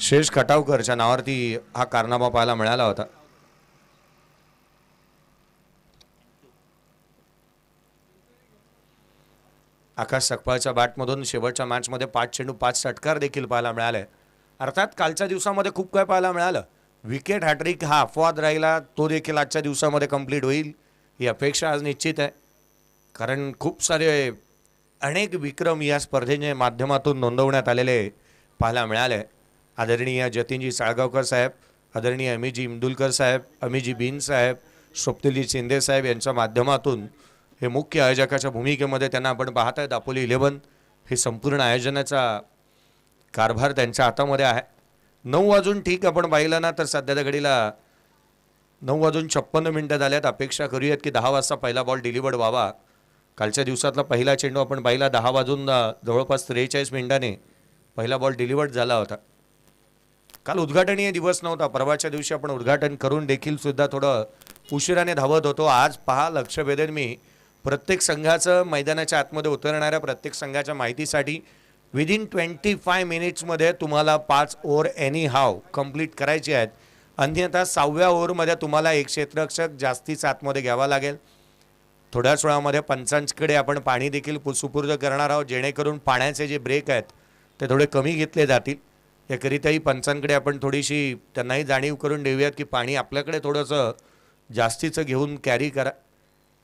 शेष खटावकरच्या नावावरती हा कारनामा पाहायला मिळाला होता. आकाश सकपाळच्या बॅटमधून शेवटच्या मॅचमध्ये 5 चेंडू 5 षटकार देखील पाहायला मिळाले. अर्थात कालच्या दिवसामध्ये खूप काय पाहायला मिळालं. विकेट हॅट्रिक हा अपवाद राहिला, तो देखील आजच्या दिवसामध्ये कंप्लीट होईल ही अपेक्षा आज निश्चित आहे. कारण खूप सारे अनेक विक्रम या स्पर्धेच्या माध्यमातून नोंदवण्यात आलेले पाहायला मिळाले. आदरणीय जतीनजी साळगावकर साहेब, आदरणीय अमितजी इंदुलकर साहेब, अमितजी बिन साहेब, स्वप्नीलजी शिंदे साहेब यांच्या माध्यमातून हे मुख्य आयोजकाच्या भूमिकेमध्ये त्यांना आपण पाहत आहे. दापोली 11 हे संपूर्ण आयोजनाचा कारभार त्यांच्या हातामध्ये आहे. 9 वाजून ठीक आपण पाहिलं ना तर सध्याच्या घडीला 9 वाजून 56 मिनिटं झाल्यात. अपेक्षा करूयात की 10 वाजता पहिला बॉल डिलिव्हर्ड व्हावा. कालच्या दिवसातला पहिला चेंडू आपण पाहिला 10 वाजून जवळपास 43 मिनिटांनी पहिला बॉल डिलिव्हर्ड झाला होता. काल उद्घाटनीय दिवस नव्हता. परवाच्या दिवशी आपण उद्घाटन करून देखील सुद्धा थोडं उशिराने धावत होतो. आज पहा लक्ष वेधेन मी प्रत्येक संघाचं मैदानाच्या आतमध्ये उतरणाऱ्या प्रत्येक संघाच्या माहितीसाठी विदिन 25 मिनिट्समध्ये तुम्हाला 5 ओव्हर एनी हाव कंप्लीट करायची आहेत. अन्यथा 6व्या ओव्हरमध्ये तुम्हाला एक क्षेत्ररक्षक जास्तीच आतमध्ये घ्यावा लागेल. थोड्याच वेळामध्ये पंचांकडे आपण पाणी देखील सुपूर्द करणार आहोत, जेणेकरून पाण्याचे जे ब्रेक आहेत ते थोडे कमी घेतले जातील. याकरिताही पंचांकडे आपण थोडीशी त्यांनाही जाणीव करून देऊयात की पाणी आपल्याकडे थोडंसं जास्तीचं घेऊन कॅरी करा,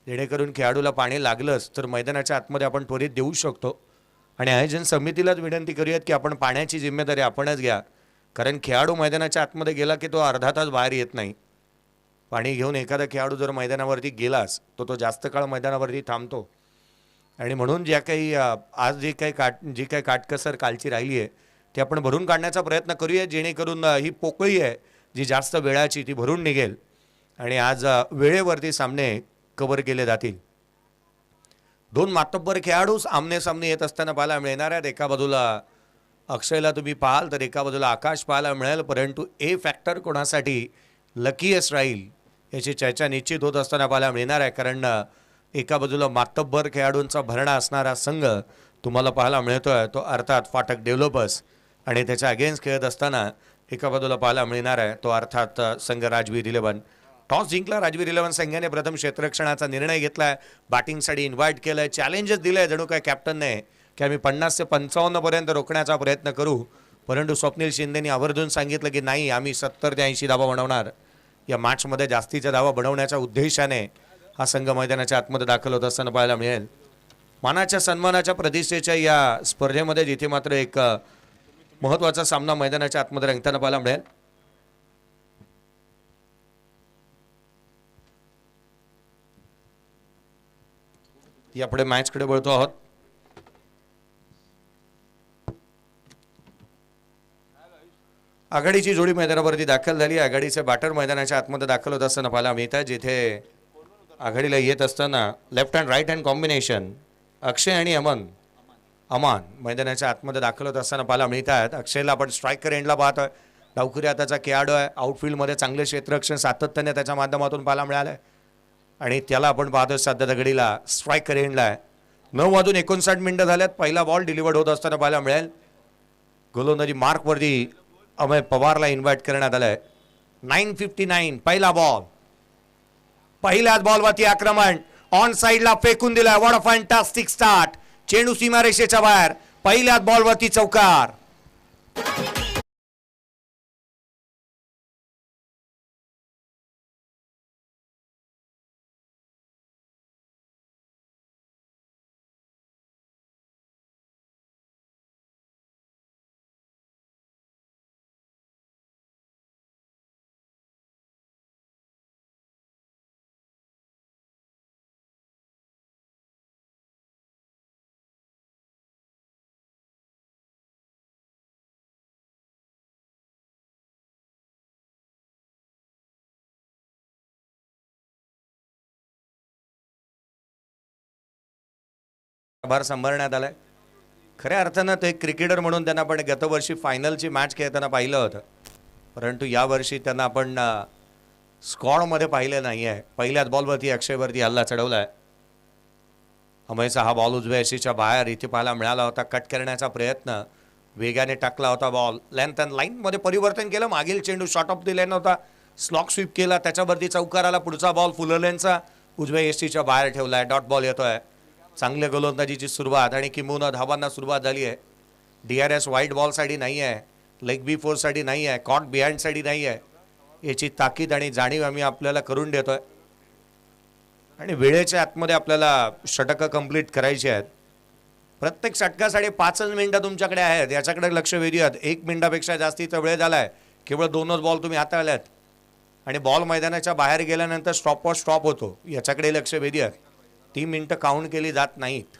जेणेकरून खेळाडूला पाणी लागलंच तर मैदानाच्या आतमध्ये आपण त्वरित देऊ शकतो. आणि आयोजन समितीलाच विनंती करूयात की आपण पाण्याची जिम्मेदारी आपणच घ्या. कारण खेळाडू मैदानाच्या आतमध्ये गेला की तो अर्धा तास बाहेर येत नाही. पाणी घेऊन एखादा खेळाडू जर मैदानावरती गेलास तो जास्त काळ मैदानावरती थांबतो. आणि म्हणून ज्या काही आज जी काही काटकसर कालची राहिली आहे ती आपण भरून काढण्याचा प्रयत्न करूया, जेणेकरून ही पोकळी आहे जी जास्त वेळाची ती भरून निघेल आणि आज वेळेवरती सामने कव्हर केले जातील. 2 मातब्बर खेळाडू आमने सामने येत असताना पाहायला मिळणार आहेत. एका बाजूला अक्षयला तुम्ही पाहाल तर एका बाजूला आकाश पाहायला मिळेल. परंतु ए फॅक्टर कोणासाठी लकीएस्ट राहील याची चर्चा निश्चित होत असताना पाहायला मिळणार आहे. कारण एका बाजूला मातब्बर खेळाडूंचा भरणा असणारा संघ तुम्हाला पाहायला मिळतोय तो अर्थात फाटक डेव्हलपर्स, आणि त्याच्या अगेन्स्ट खेळत असताना एका बाजूला पाहायला मिळणार आहे तो अर्थात संघ राजवीर 11. टॉस जिंकला राजवीर 11 संघाने. प्रथम क्षेत्ररक्षणाचा निर्णय घेतलाय, बॅटिंगसाठी इन्व्हाइट केलंय, चॅलेंजेस दिलंय जणू काय कॅप्टनने की आम्ही 50 ते 55 पर्यंत रोखण्याचा प्रयत्न करू. परंतु स्वप्नील शिंदेनी आवर्जून सांगितलं की नाही, आम्ही 70 ते 80 धावा बनवणार. या मॅचमध्ये जास्तीच्या धावा बनवण्याच्या उद्देशाने हा संघ मैदानाच्या आतमध्ये दाखल होत असताना पाहायला मिळेल. मानाच्या सन्मानाच्या प्रतिष्ठेच्या या स्पर्धेमध्ये जिथे मात्र एक महत्त्वाचा सामना मैदानाच्या आतमध्ये रंगताना पाहायला मिळेल. यापुढे मॅचकडे वळतो आहोत. आघाडीची जोडी मैदानावरती दाखल झाली. आघाडीचे बॅटर मैदानाच्या आतमध्ये दाखल होत असताना पाहायला मिळत आहे. जिथे आघाडीला येत असताना left hand right hand combination Akshay आणि अमान मैदानाच्या आतमध्ये दाखल होत असताना पाहायला मिळत आहेत. अक्षयला आपण स्ट्रायकर एंडला पाहतोय. डावखुरी हाताचा खेळाडू आहे. आउटफील्डमध्ये चांगले क्षेत्ररक्षण सातत्याने त्याच्या माध्यमातून पाहायला मिळालं आहे आणि त्याला आपण पाहतोय सध्या घडीला स्ट्रायकर एंडला आहे. 9 वाजून 59 मिनिटं झाल्यात. पहिला बॉल डिलिव्हर्ड होत असताना पाहायला मिळेल. गोलंदाजी मार्कवरती अमय पवारला इन्व्हाइट करण्यात आलं आहे. 9:59 पहिला बॉल. पहिल्याच बॉलवरती आक्रमण ऑन साईडला फेकून दिलाय. What a fantastic start. चेंडू सीमारेषेच्या बाहेर. पहिल्याच बॉलवरती चौकार. भार सांभाळण्यात आलाय. खऱ्या अर्थानं ते क्रिकेटर म्हणून त्यांना आपण गतवर्षी फायनलची मॅच खेळताना पाहिलं होतं. परंतु यावर्षी त्यांना आपण स्क्वॉडमध्ये पाहिलं नाही आहे. पहिल्याच बॉलवरती अक्षयवरती हल्ला चढवला आहे. अमयचा हा बॉल उजव्या यशीच्या बाहेर इथे पाहायला मिळाला होता. कट करण्याचा प्रयत्न वेगाने टाकला होता बॉल. लेंथ अँड लाईनमध्ये परिवर्तन केलं. मागील चेंडू शॉर्ट ऑफ द लाईन होता, स्लॉक स्वीप केला, त्याच्यावरती चौकार आला. पुढचा बॉल फुलरलेनचा उजव्या एसटीच्या बाहेर ठेवला आहे. डॉट बॉल येतोय. चांगल्या गोलंदाजीची सुरुवात आणि किंबहुना धावांना सुरुवात झाली आहे. DRS व्हाईट बॉलसाठी नाही आहे, लेग बी फोरसाठी नाही आहे, कॉट बिहाइंडसाठी नाही आहे. याची ताकीद आणि जाणीव आम्ही आपल्याला करून देतोय आणि वेळेच्या आतमध्ये आपल्याला षटकं कंप्लीट करायची आहेत. प्रत्येक षटकासाठी 5 मिनिटं तुमच्याकडे आहेत, याच्याकडे लक्ष वेधूयात. 1 मिनिटापेक्षा जास्तीचा वेळ झाला आहे. केवळ 2च बॉल तुम्ही हाताळल्यात आणि बॉल मैदानाच्या बाहेर गेल्यानंतर स्टॉपवर स्टॉप होतो, याच्याकडे लक्ष वेधूयात. 3 मिनिटं काउंट केली जात नाहीत.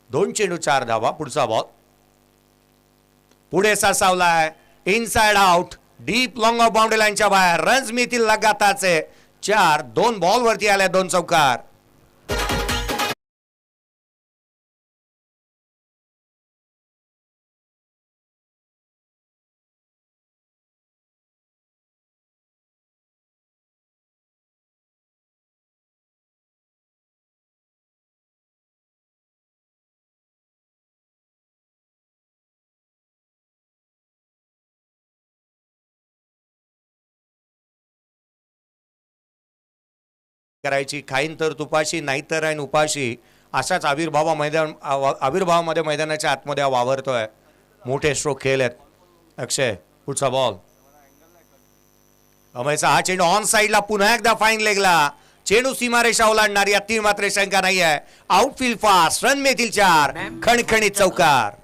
2 चेंडू 4 धावा. पुढचा बॉल पुढे सासावलाय, inside out, deep long off boundary लाईनच्या बाहेर. रन्स मिळतील लगाताचे 4. 2 बॉल वरती आल्या, 2 चौकार. करायची खाईन तर तुपाशी, नाहीतर आहे उपाशी. अशाच आविर्भावामध्ये मैदानाच्या आतमध्ये वावरतोय. मोठे स्ट्रोक खेळ आहेत. अक्षय, पुढचा बॉल. अमयचा हा चेंडू ऑन साइडला, पुन्हा एकदा फाईन लेगला. चेंडू सीमारेषा ओलांडणार, यात मात्र शंका नाही आहे. आउटफील्ड फास्ट, रन मिळतील 4. खणखणीत चौकार.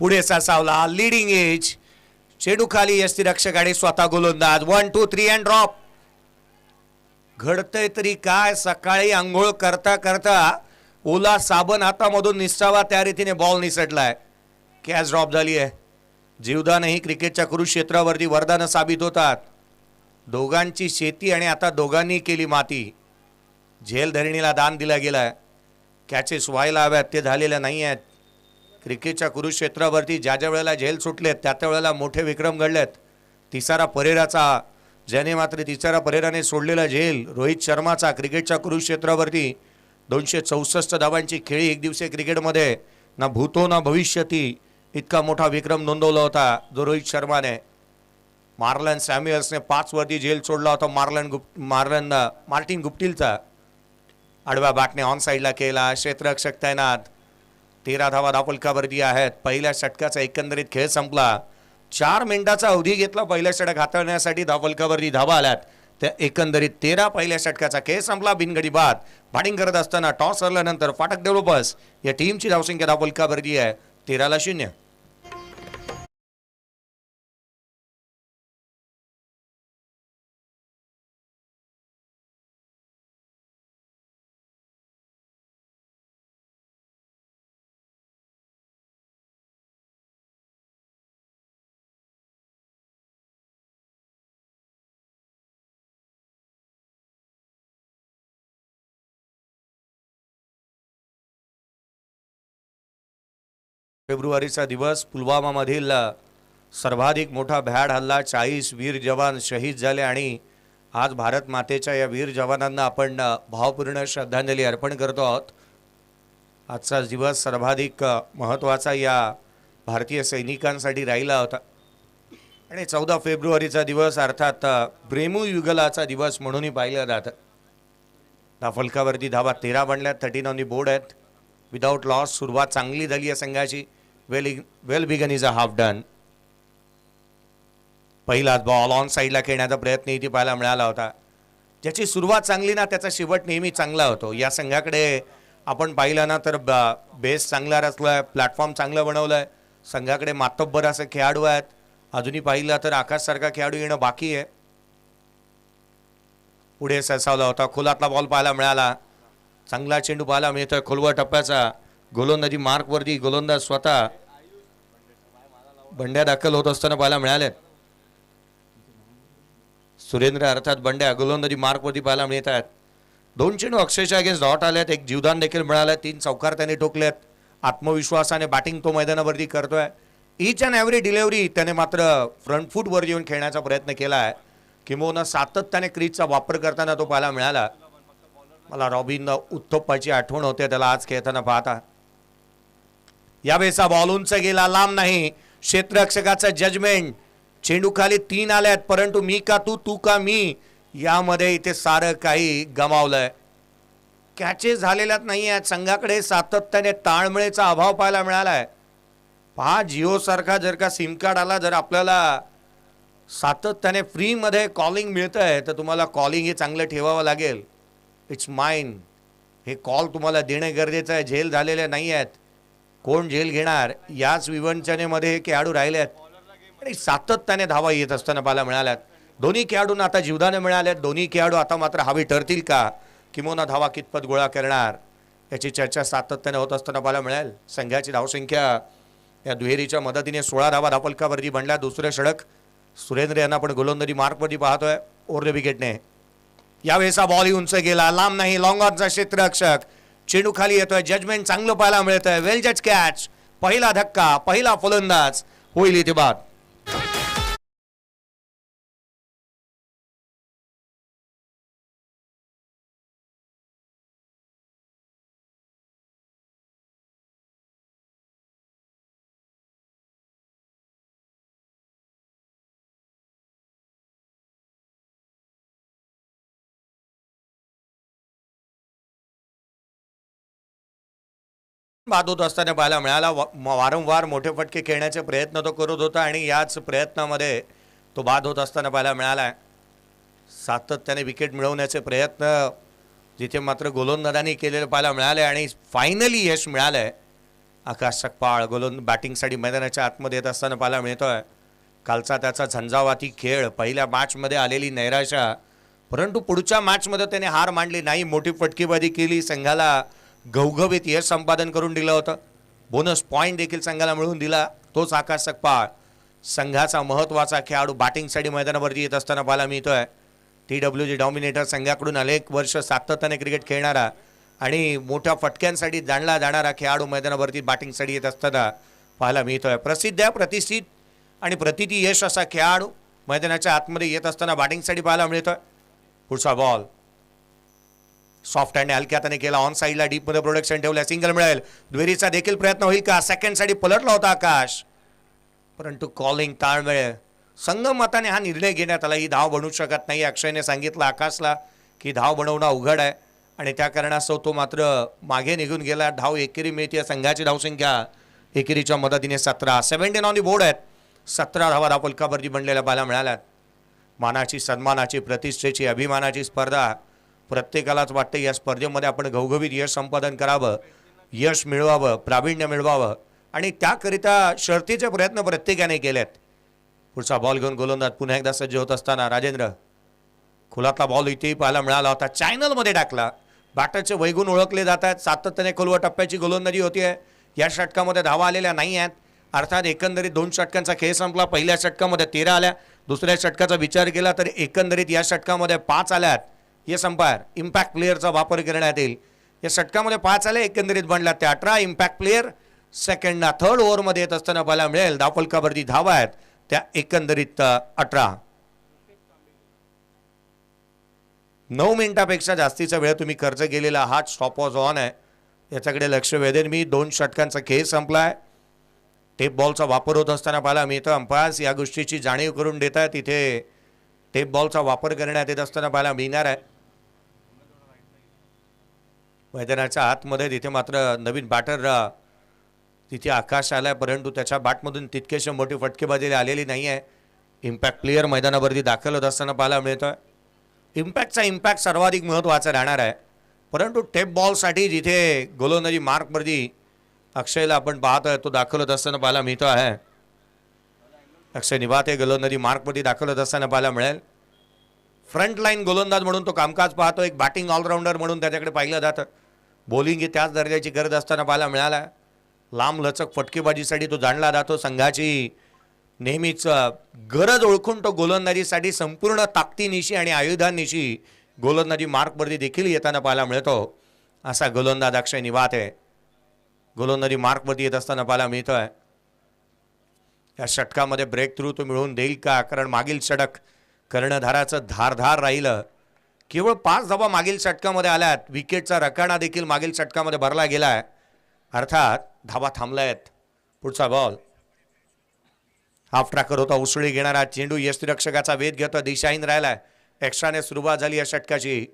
पुढे सासावला, लीडिंग एज. चेंडू खाली, यष्टीरक्षक आणि स्वतः गोलंदाज. 1 2 3 अँड ड्रॉप. घडतंय तरी काय, सकाळी आंघोळ करता करता ओला साबण हातामधून निसटावा त्या रीतीने बॉल निसटलाय. कॅच ड्रॉप झाली आहे. जीवदानही क्रिकेटच्या कुरुक्षेत्रावरती वरदान साबित होतात. दोघांची शेती आणि आता दोघांनी केली माती. झेल धरणीला दान दिला गेलाय. कॅचेस व्हायला हव्यात, ते झालेल्या नाही आहेत. क्रिकेटच्या कुरुक्षेत्रावरती ज्या ज्या वेळेला झेल सुटलेत त्या त्या वेळेला मोठे विक्रम घडलेत. तिसारा परेराचा, ज्याने मात्र तिसारा परेराने सोडलेला झेल रोहित शर्माचा क्रिकेटच्या कुरुक्षेत्रावरती 264 धावांची खेळी एक दिवसीय क्रिकेटमध्ये ना भूतो ना भविष्यती इतका मोठा विक्रम नोंदवला होता जो रोहित शर्माने. मार्लन सॅम्युअल्सने 5 वरती झेल सोडला होता मार्टिन गुप्टिलचा. आडव्या बॅटने ऑन साईडला केला. क्षेत्ररक्षक तैनात. 13 धावा धावफलकावरती आहेत. पहिल्या षटकाचा एकंदरीत खेळ संपला. 4 मिनिटाचा अवधी घेतला पहिल्या षटक हाताळण्यासाठी. धावफलकावरती धावा आल्यात त्या एकंदरीत 13. पहिल्या षटकाचा खेळ संपला बिनगडी बाद. बॅटिंग करत असताना टॉस हरल्यानंतर फाटक डेव्हलपर्स या टीमची धावसंख्या धावफलकावरती आहे 13-0. फेब्रुवारीचा दिवस. पुलवामामधील सर्वाधिक मोठा भ्याड हल्ला. 40 वीर जवान शहीद झाले आणि आज भारत मातेच्या या वीर जवानांना आपण भावपूर्ण श्रद्धांजली अर्पण करतो आहोत. आजचा दिवस सर्वाधिक महत्त्वाचा या भारतीय सैनिकांसाठी राहिला होता आणि 14 फेब्रुवारीचा दिवस अर्थात प्रेमयुगलाचा दिवस म्हणूनही पाहिलं जातं. धावफलकावरती धावा 13 बनल्यात. 13 ऑन दी बोर्ड आहेत. विदाउट लॉस सुरुवात चांगली झाली या संघाची. Well begun is a half done. पहिलाच बॉल ऑन साईडला खेळण्याचा प्रयत्न इथे पाहायला मिळाला होता. ज्याची सुरुवात चांगली ना त्याचा शेवट नेहमी चांगला होतो. या संघाकडे आपण पाहिलं ना तर बेस चांगला रचलाय, प्लॅटफॉर्म चांगलं बनवलंय. संघाकडे मातब्बर असे खेळाडू आहेत. अजूनही पाहिलं तर आकाशसारखा खेळाडू येणं बाकी आहे. पुढे सरसावला होता. खोलातला बॉल पाहायला मिळाला. चांगला चेंडू पाहायला मिळतोय खोलवर टप्प्याचा. गोलंदाजी मार्कवरती गोलंदाज स्वतः बंड्या दाखल होत असताना पाहायला मिळाले. सुरेंद्र अर्थात बंड्या गोलंदाजी मार्कवरती पाहायला मिळत आहेत. 2 चेंडू अक्षयच्या अगेन्स्ट डॉट आलेत. एक जीवदान देखील मिळालं. 3 चौकार त्याने ठोकलेत. आत्मविश्वासाने बॅटिंग तो मैदानावरती करतोय. ईच अँड एव्हरी डिलिव्हरी त्याने मात्र फ्रंट फूटवर येऊन खेळण्याचा प्रयत्न केला आहे. किंबहुना सातत्याने क्रीजचा वापर करताना तो पाहायला मिळाला. मला रॉबिन उत्थप्पाची आठवण होते त्याला आज खेळताना पाहता. यावेळेचा बॉल उंच गेला, लांब नाही. क्षेत्ररक्षकाचं जजमेंट. चेंडू खाली 3 आल्यात, परंतु मी का तू, तू का मी, यामध्ये इथे सारं काही गमावलंय. कॅचेस झालेल्याच नाही आहेत. संघाकडे सातत्याने ताळमेळीचा अभाव पाहायला मिळालाय. पहा जिओ सारखा जर का सिम कार्ड आला, जर आपल्याला सातत्याने फ्रीमध्ये कॉलिंग मिळतंय तर तुम्हाला कॉलिंग हे चांगलं ठेवावं लागेल. It's mine. हे कॉल तुम्हाला देणं गरजेचं आहे. झेल झालेले नाही आहेत. कोण झेल घेणार याच विवंचनेमध्ये हे खेळाडू राहिले आहेत आणि सातत्याने धावा येत असताना पाहायला मिळाल्यात. दोन्ही खेळाडूंना आता जीवदाने मिळालेत. दोन्ही खेळाडू आता मात्र हवी ठरतील का, किंवा धावा कितपत गोळा करणार याची चर्चा सातत्याने होत असताना पाहायला मिळेल. संघाची धावसंख्या या दुहेरीच्या मदतीने 16 धावा धापलकावरती बनल्या. दुसरे षटक सुरेंद्र यांना पण गोलंदाजी मार्कवरती पाहतोय ओरले विकेटने. यावेळेचा बॉल उंच गेला, लांब नाही. लॉंग ऑनचा क्षेत्ररक्षक. चेंडू खाली येतोय. जजमेंट चांगलं पाहायला मिळतंय. वेल जज कॅच. पहिला धक्का, पहिला फलंदाज होईल इथे बाद. बाद होत असताना पाहायला मिळाला. वारंवार मोठे फटके खेळण्याचे प्रयत्न तो करत होता आणि याच प्रयत्नामध्ये तो बाद होत असताना पाहायला मिळाला. सातत्याने विकेट मिळवण्याचे प्रयत्न जिथे मात्र गोलंदाजांनी केलेले पाहायला मिळाले आणि फायनली यश मिळालंय. आकाश सकपाळ बॅटिंगसाठी मैदानाच्या आतमध्ये येत असताना पाहायला मिळतोय. कालचा त्याचा झंझावाती खेळ, पहिल्या मॅचमध्ये आलेली नैराशा, परंतु पुढच्या मॅचमध्ये त्याने हार मांडली नाही. मोठी फटकेबाजी केली, संघाला घवघवीत यश संपादन करून दिलं होतं. बोनस पॉईंट देखील संघाला मिळवून दिला. तोच आकाश सकपाळ संघाचा महत्त्वाचा खेळाडू बॅटिंगसाठी मैदानावरती येत असताना पाहायला मिळतोय. TWG डॉमिनेटर संघाकडून अनेक वर्ष सातत्याने क्रिकेट खेळणारा आणि मोठ्या फटक्यांसाठी जाणला जाणारा खेळाडू मैदानावरती बॅटिंगसाठी येत असताना पाहायला मिळतोय. प्रसिद्ध, प्रतिष्ठित आणि प्रतिती यश असा खेळाडू मैदानाच्या आतमध्ये येत असताना बॅटिंगसाठी पाहायला मिळतोय. पुढचा बॉल सॉफ्ट हँड हलक्या हाताने केला. ऑन साईडला डीपमध्ये प्रोडक्शन ठेवलं. सिंगल मिळेल. दुहेरीचा देखील प्रयत्न होईल का. सेकंडसाठी पलटला होता आकाश, परंतु कॉलिंग ताळमेळ. संगमताने हा निर्णय घेण्यात आला. ही धाव बनवू शकत नाही. अक्षयने सांगितलं आकाशला की धाव बनवणं अवघड आहे आणि त्या कारणास्तव तो मात्र मागे निघून गेला. धाव एकेरी मिळते. संघाची धावसंख्या एकेरीच्या मदतीने 17. 17 ऑन दी बोर्ड आहेत. 17 धावा धापलकावरती बनलेल्या पाहायला मिळाल्यात. मानाची, सन्मानाची, प्रतिष्ठेची, अभिमानाची स्पर्धा. प्रत्येकालाच वाटतं या स्पर्धेमध्ये आपण घवघवीत यश संपादन करावं, यश मिळवावं, प्रावीण्य मिळवावं आणि त्याकरिता शर्तीचे प्रयत्न प्रत्येकाने केलेत. पुढचा बॉल घेऊन गोलंदाज पुन्हा एकदा सज्ज होत असताना राजेंद्र. खुलातला बॉल इथेही पाहायला मिळाला होता. चॅनलमध्ये टाकला. बॅटरचे वैगुण ओळखले जात आहेत. सातत्याने खोलवर टप्प्याची गोलंदाजी होतीये. या षटकामध्ये धावा आलेल्या नाही आहेत. अर्थात एकंदरीत 2 षटकांचा खेळ संपला. पहिल्या षटकामध्ये 13 आल्या. दुसऱ्या षटकाचा विचार केला तर एकंदरीत या षटकामध्ये 5 आल्यात. हे अंपायर इम्पॅक्ट प्लेअरचा वापर करण्यात येईल. या षटकामध्ये 5 आले. एकंदरीत बनला ते 18. इम्पॅक्ट प्लेअर सेकंडला 3rd ओव्हरमध्ये येत असताना पाहायला मिळेल. धावफलकावरती धावा आहेत त्या एकंदरीत 18. 9 मिनिटापेक्षा जास्तीचा वेळ तुम्ही खर्च केलेला हा स्टॉप वॉच ऑन आहे. याच्याकडे लक्ष वेधेन मी. 2 षटकांचा खेळ संपलाय. टेप बॉलचा वापर होत असताना पाहायला मिळतं. अंपायर्स या गोष्टीची जाणीव करून देत आहेत. तिथे टेप बॉलचा वापर करण्यात येत असताना पाहायला मिळणार आहे. मैदानाच्या आतमध्ये तिथे मात्र नवीन बॅटर तिथे आकाश आलाय, परंतु त्याच्या बॅटमधून तितकेशे मोठी फटकेबाजी आलेली नाही आहे. इम्पॅक्ट प्लेअर मैदानावरती दाखल होत असताना पाहायला मिळतोय. इम्पॅक्टचा इम्पॅक्ट सर्वाधिक महत्त्वाचा राहणार आहे, परंतु टेप बॉलसाठी जिथे गोलंदाजी मार्कवरती अक्षयला आपण पाहतोय तो दाखल होत असताना पाहायला मिळतो आहे. अक्षय निवाते गोलंदाजी मार्कवरती दाखल होत असताना पाहायला मिळेल. फ्रंट लाईन गोलंदाज म्हणून तो कामकाज पाहतो. एक बॅटिंग ऑलराऊंडर म्हणून त्याच्याकडे पाहिलं जातं. बॉलिंग ही त्याच दर्जाची गरज असताना पाहायला मिळाला. लांब लचक फटकेबाजीसाठी तो जाणला जातो. संघाची नेहमीच गरज ओळखून तो गोलंदाजीसाठी संपूर्ण ताकदीनिशी आणि आयुधांनिशी गोलंदाजी मार्कवरती देखील येताना पाहायला मिळतो. असा गोलंदाज अक्षय निवाते गोलंदाजी मार्कवरती येत असताना पाहायला मिळतोय. या षटकामध्ये ब्रेक थ्रू तो मिळवून देईल का, कारण मागील षटक कर्णधाराचं धारधार राहिलं. केवळ 5 धावा मागील षटकामध्ये आल्यात. विकेटचा रकाना देखील मागील षटकामध्ये भरला गेलाय, अर्थात धावा थांबल्यात. पुढचा बॉल हाफ ट्रॅकर होता. उसळी घेणारा चेंडू यष्टिरक्षकाचा वेध घेतो, दिशाहीन राहिलाय. एक्स्ट्राने सुरुवात झाली या षटकाची.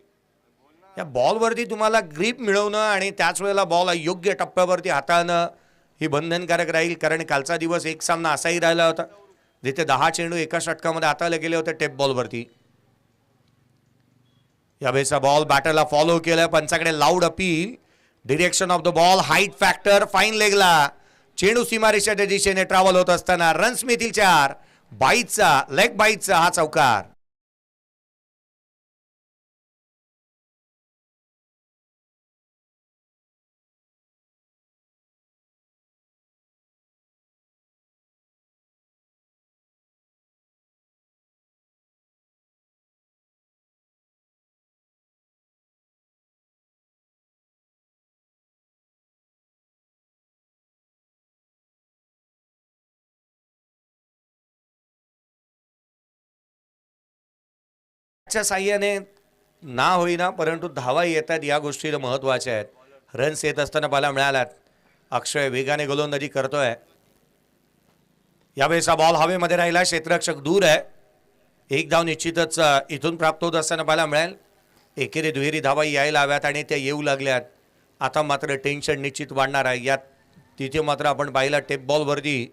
या बॉलवरती तुम्हाला ग्रीप मिळवणं आणि त्याच वेळेला बॉल योग्य टप्प्यावरती हाताळणं ही बंधनकारक राहील, कारण कालचा दिवस एक सामना असाही राहिला होता जिथे 10 चेंडू एका षटकामध्ये हाताळले गेले होते टेप बॉलवरती. यावेळेचा बॉल बॅटरला फॉलो केलं. पंचाकडे loud appeal. Direction of the ball, height factor, fine लेगला चेंडू सीमारेषेच्या दिशेने ट्रॅव्हल होत असताना रन्स मिळतील 4. बाईटचा लेग बाईटचा हा चौकार. च्या साह्याने ना होईना परंतु धावा येतात या गोष्टी महत्वाच्या आहेत. रन्स येत असताना पाहायला मिळाल्यात. अक्षय वेगाने गोलंदाजी करतोय. यावेळेचा बॉल हवेमध्ये राहिला. क्षेत्ररक्षक दूर आहे. एक धाव निश्चितच इथून प्राप्त होत असताना पाहायला मिळेल. एकेरी दुहेरी धावा यायला हव्यात आणि त्या येऊ लागल्यात. आता मात्र टेन्शन निश्चित वाढणार आहे. यात तिथे मात्र आपण पाहिला टेप बॉलवरती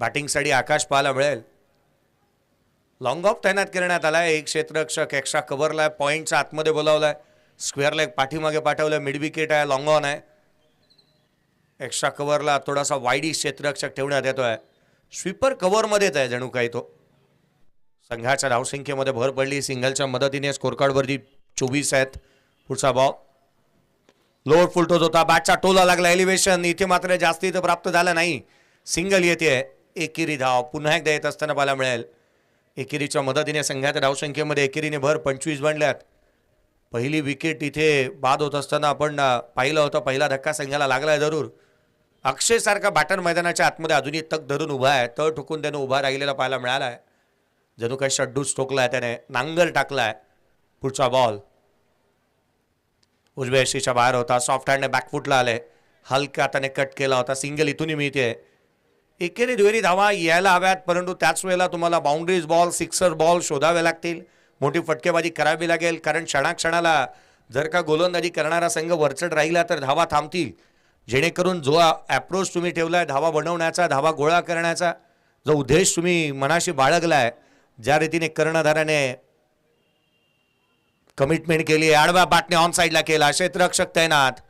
बॅटिंगसाठी आकाश पाहायला मिळेल. लॉंग ऑफ तैनात करण्यात आला आहे. एक क्षेत्ररक्षक एक्स्ट्रा कव्हरला आहे. पॉईंटच्या आतमध्ये बोलावलाय. स्क्वेअर लेग पाठीमागे पाठवलं. मिड विकेट आहे. लॉंग ऑन आहे. एक्स्ट्रा कव्हरला थोडासा वाईडी क्षेत्ररक्षक ठेवण्यात येतोय. स्वीपर कव्हरमध्येच आहे जणू काही तो. संघाच्या धावसंख्येमध्ये भर पडली. सिंगलच्या मदतीने स्कोरकार्डवरती 24 आहेत. पुढचा बॉल लोअर फुल टोच होता. बॅटचा टोला लागला. एलिव्हेशन इथे मात्र जास्ती तर प्राप्त झालं नाही. सिंगल येते. एकेरी धाव पुन्हा एकदा येत असताना पाहायला मिळेल. एकेरीच्या मदतीने संघाच्या धावसंख्येमध्ये एकेरीने भर 25 बनल्यात. पहिली विकेट इथे बाद होत असताना आपण पाहिलं होतं. पहिला धक्का संघाला लागलाय जरूर. अक्षय सारखा बॅटर मैदानाच्या आतमध्ये अजूनही तक धरून उभा आहे. तळ ठोकून त्याने उभा राहिलेला पाहायला मिळाला आहे. जणू काही षड्डूच ठोकलाय त्याने. नांगर टाकलाय. पुढचा बॉल उजव्या यष्टीच्या बाहेर होता. सॉफ्ट हँडने बॅकफुटला आले. हलका त्याने कट केला होता. सिंगल इथूनही मिळते. एकेरी दुहेरी धावा यायला हव्यात, परंतु त्याच वेळेला तुम्हाला बाउंड्रीज बॉल, सिक्सर बॉल शोधावे लागतील. मोठी फटकेबाजी करावी लागेल, कारण क्षणाक्षणाला जर का गोलंदाजी करणारा संघ वरचढ राहिला तर धावा थांबतील. जेणेकरून जो अप्रोच तुम्ही ठेवलाय धावा बनवण्याचा, धावा गोळा करण्याचा जो उद्देश तुम्ही मनाशी बाळगलाय, ज्या रीतीने कर्णधाराने कमिटमेंट केली, आडव्या बॅटने ऑन साईडला केला, क्षेत्ररक्षक तैनात,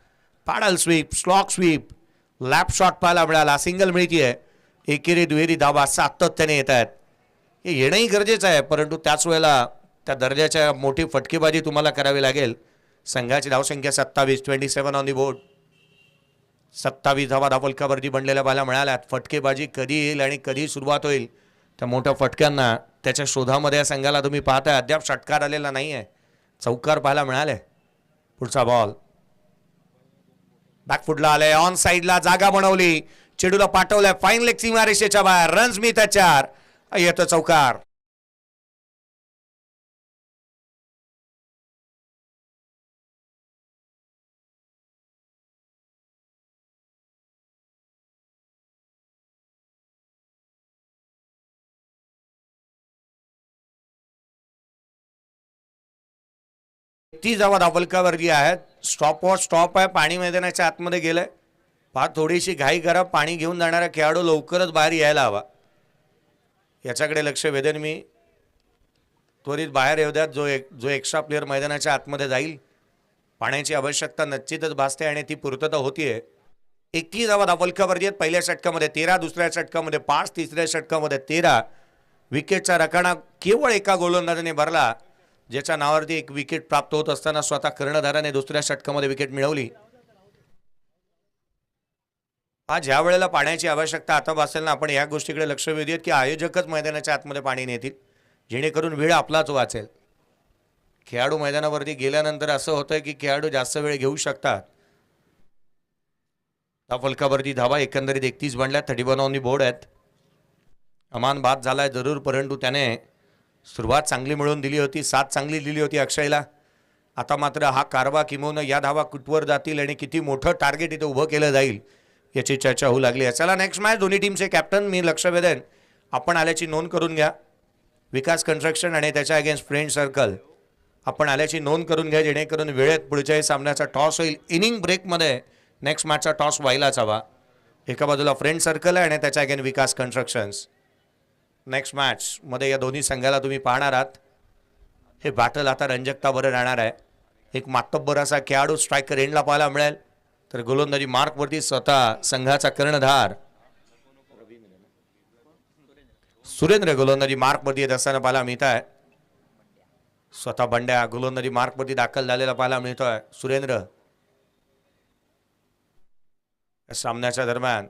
paddle sweep, slog sweep, lap shot पाहायला मिळाला, सिंगल मिळतीये. एकेरी दुहेरी धावा सातत्याने येत आहेत. हे येणंही गरजेचं आहे, परंतु त्याच वेळेला त्या दर्जाच्या मोठी फटकेबाजी तुम्हाला करावी लागेल. संघाची धावसंख्या 27, 27 ऑन दी बोर्ड. 27 धावा धावफलकावरती बनलेल्या पाहायला मिळाल्यात. फटकेबाजी कधी येईल आणि कधी सुरुवात होईल त्या मोठ्या फटक्यांना, त्याच्या शोधामध्ये या संघाला तुम्ही पाहताय अद्याप षटकार आलेला नाही आहे. चौकार पाहायला मिळाले. पुढचा बॉल बॅकफुटला आले, ऑन साईडला जागा बनवली, चेडूला पाठवलाय, फाईन लेग सीमारेषेच्या बाहेर, रन्स मिळतात 4. येतो चौकार. ती जावा धावफलकावरती आहेत. स्टॉप वॉच स्टॉप आहे. पाणी मैदानाच्या आतमध्ये गेलंय. फार थोडीशी घाई करा. पाणी घेऊन जाणारा खेळाडू लवकरच बाहेर यायला हवा, याच्याकडे लक्ष वेधेन मी. त्वरित बाहेर येऊ द्यात. जो एक्स्ट्रा प्लेअर मैदानाच्या आतमध्ये जाईल, पाण्याची आवश्यकता निश्चितच भासते आणि ती पूर्तता होतीये. 21 धावा धावफलकावरती आहेत. पहिल्या षटकामध्ये 13, दुसऱ्या षटकामध्ये 5, तिसऱ्या षटकामध्ये 13. विकेटचा रकाना केवळ एका गोलंदाजाने भरला, ज्याच्या नावावरती एक विकेट प्राप्त होत असताना स्वतः कर्णधाराने दुसऱ्या षटकामध्ये विकेट मिळवली. आज ज्या वेळेला पाण्याची आवश्यकता आता भासेल ना, आपण या गोष्टीकडे लक्ष वेधूयात की आयोजकच मैदानाच्या आतमध्ये पाणी नेतील, जेणेकरून वेळ आपलाच वाचेल. खेळाडू मैदानावरती गेल्यानंतर असं होतं की खेळाडू जास्त वेळ घेऊ शकतात. फलकावरती धावा एकंदरीत 31 बनल्या, 31 ऑन दी बोर्ड आहेत. अमान बाद झालाय जरूर, परंतु त्याने सुरुवात चांगली मिळवून दिली होती, साथ चांगली दिली होती अक्षयला. आता मात्र हा कारवा किमोन या धावा कुठवर जातील आणि किती मोठं टार्गेट इथे उभं केलं जाईल याची चर्चा होऊ लागली आहे. चला नेक्स्ट मॅच. दोन्ही टीमचे कॅप्टन मी लक्ष वेधेन, आपण आल्याची नोंद करून घ्या. विकास कन्स्ट्रक्शन आणि त्याच्या अगेन्स्ट फ्रेंड सर्कल आपण आल्याची नोंद करून घ्या, जेणेकरून वेळेत पुढच्याही सामन्याचा टॉस होईल. इनिंग ब्रेकमध्ये नेक्स्ट मॅचचा टॉस व्हायलाच हवा. एका बाजूला फ्रेंड सर्कल आहे आणि त्याच्या अगेन विकास कन्स्ट्रक्शन्स. नेक्स्ट मॅचमध्ये या दोन्ही संघाला तुम्ही पाहणार आहात. हे बॅटल आता रंजकता बरं राहणार आहे. एक मातब्बर असा खेळाडू स्ट्रायकर एंडला पाहायला मिळेल, तर गोलंदाजी मार्कवरती स्वतः संघाचा कर्णधार सुरेंद्र गोलंदाजी मार्कवरती येत असताना पाहायला मिळत आहे. स्वतः बंड्या गोलंदाजी मार्कवरती दाखल झालेला पाहायला मिळतोय. सुरेंद्र सामन्याच्या दरम्यान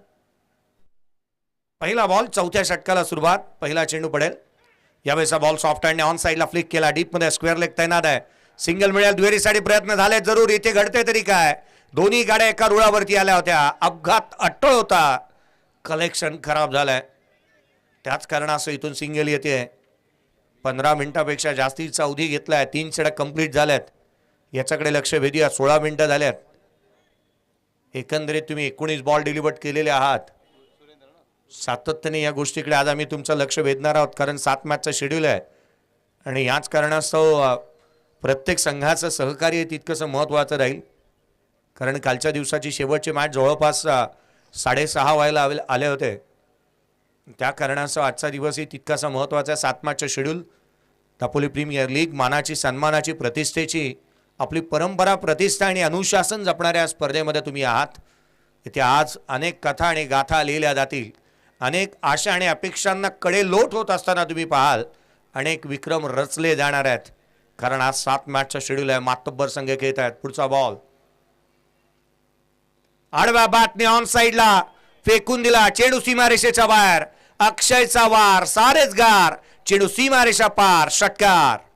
पहिला बॉल, चौथ्या षटकाला सुरुवात. पहिला चेंडू पडेल. यावेळेचा बॉल सॉफ्ट हँडने ऑन साईडला फ्लिक केला. डीपमध्ये स्क्वेअर लेग तैनात आहे. सिंगल मिळेल. दुहेरीसाठी प्रयत्न झाले जरूर. इथे घडते तरी काय, दोन्ही गाड्या एका रुळावरती आल्या होत्या. अपघात अट्टळ होता. कलेक्शन खराब झालंय, त्याच कारणास्तव इथून सिंगल येते. 15 मिनिटापेक्षा जास्तीचा अवधी घेतलाय. 3 षटक कंप्लीट झाल्यात. याच्याकडे लक्ष वेधूया. 16 मिनिटं झाल्यात. एकंदरीत तुम्ही 19 बॉल डिलिव्हर्ड केलेले आहात. सातत्याने या गोष्टीकडे आज आम्ही तुमचं लक्ष वेधणार आहोत, कारण 7 मॅचचं शेड्यूल आहे आणि याच कारणास्तव प्रत्येक संघाचं सहकार्य तितकंसं महत्त्वाचं राहील. कारण कालच्या दिवसाची शेवटची मॅच जवळपास 6:30 व्हायला आले होते. त्या कारणास्तव आजचा दिवसही तितकासा महत्त्वाचा आहे. 7 मॅचचं शेड्यूल. दापोली प्रीमियर लीग मानाची, सन्मानाची, प्रतिष्ठेची, आपली परंपरा, प्रतिष्ठा आणि अनुशासन जपणाऱ्या स्पर्धेमध्ये तुम्ही आहात. इथे आज अनेक कथा आणि गाथा लिहिल्या जातील. अनेक आशा आणि अपेक्षांना कडे लोट होत असताना तुम्ही पाहाल अनेक विक्रम रचले जाणार आहेत, कारण आज 7 मॅचचा शेड्यूल आहे. मातब्बर संघ खेळत आहेत. पुढचा बॉल आडव्या बॅटने ऑन साईडला फेकून दिला. चेंडू सीमारेषेच्या बाहेर. अक्षयचा वार, सारेच गार. चेंडू सीमारेषा पार. षटकार.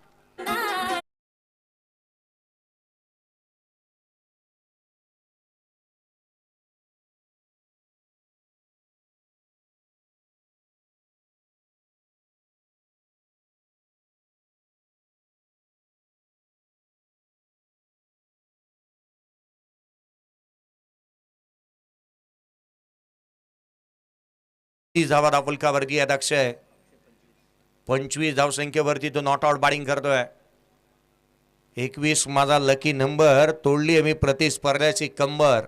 धावा दाफुलकावरती आहेत अक्षय. 25 धावसंख्येवरती तो नॉट आउट बॅटिंग करतोय. 21 माझा लकी नंबर. तोडली मी प्रतिस्पर्ध्याची कंबर.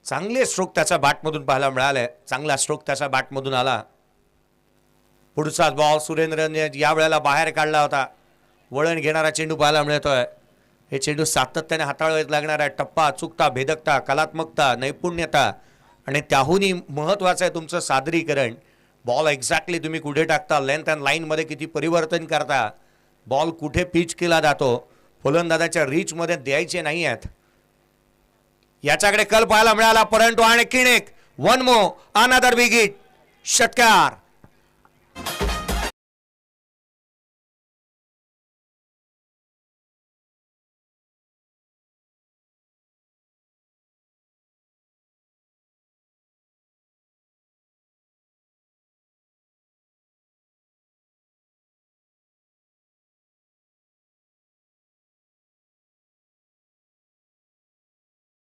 चांगले स्ट्रोक त्याच्या बॅटमधून पाहायला मिळाले. चांगला स्ट्रोक त्याच्या बॅटमधून आला. पुढचाच बॉल सुरेंद्रने या वेळेला बाहेर काढला होता. वळण घेणारा चेंडू पाहायला मिळतोय. हे चेंडू सातत्याने हाताळावेच लागणार आहे. टप्पा, अचूकता, भेदकता, कलात्मकता, नैपुण्यता आणि त्याहूनही महत्त्वाचं आहे तुमचं सादरीकरण. बॉल एक्झॅक्टली तुम्ही कुठे टाकता, लेंथ अँड लाईनमध्ये किती परिवर्तन करता, बॉल कुठे पिच केला जातो, फलंदाजाच्या रीचमध्ये द्यायचे नाही आहेत. याच्याकडे कल पाहायला मिळाला, परंतु आणखीन एक one more another big hit. षटकार.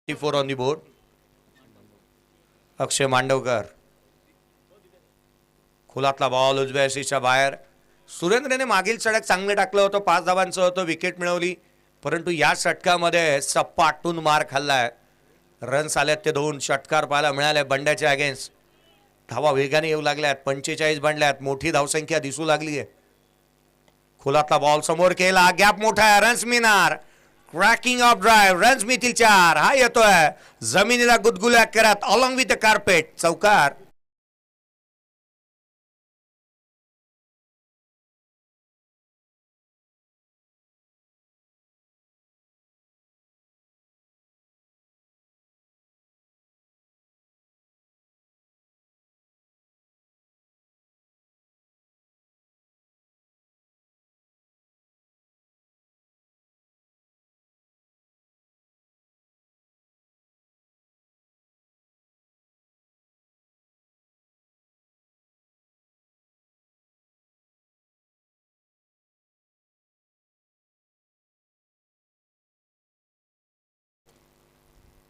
Four on the board. Akshay Mandavkar. खुलातला बॉल उजव्या शीच्या बाहेर. सुरेंद्रने मागील षटक चांगले टाकलं होतं. 5 धावांचं होतं. विकेट मिळवली, परंतु या षटकामध्ये सपाटून मार खाल्लाय. रन्स आल्यात ते 2. षटकार पाहायला मिळाले बंड्याच्या अगेन्स्ट. धावा वेगाने येऊ लागल्यात. 45 बनल्यात. मोठी धावसंख्या दिसू लागली आहे. खुलातला बॉल समोर केला. गॅप मोठा आहे. रन्स मिळणार. Cracking of drive. रन्स मिळतील 4. हा येतोय जमिनीला गुदगुल्या करत अलॉंग विथ द कार्पेट. चौकार.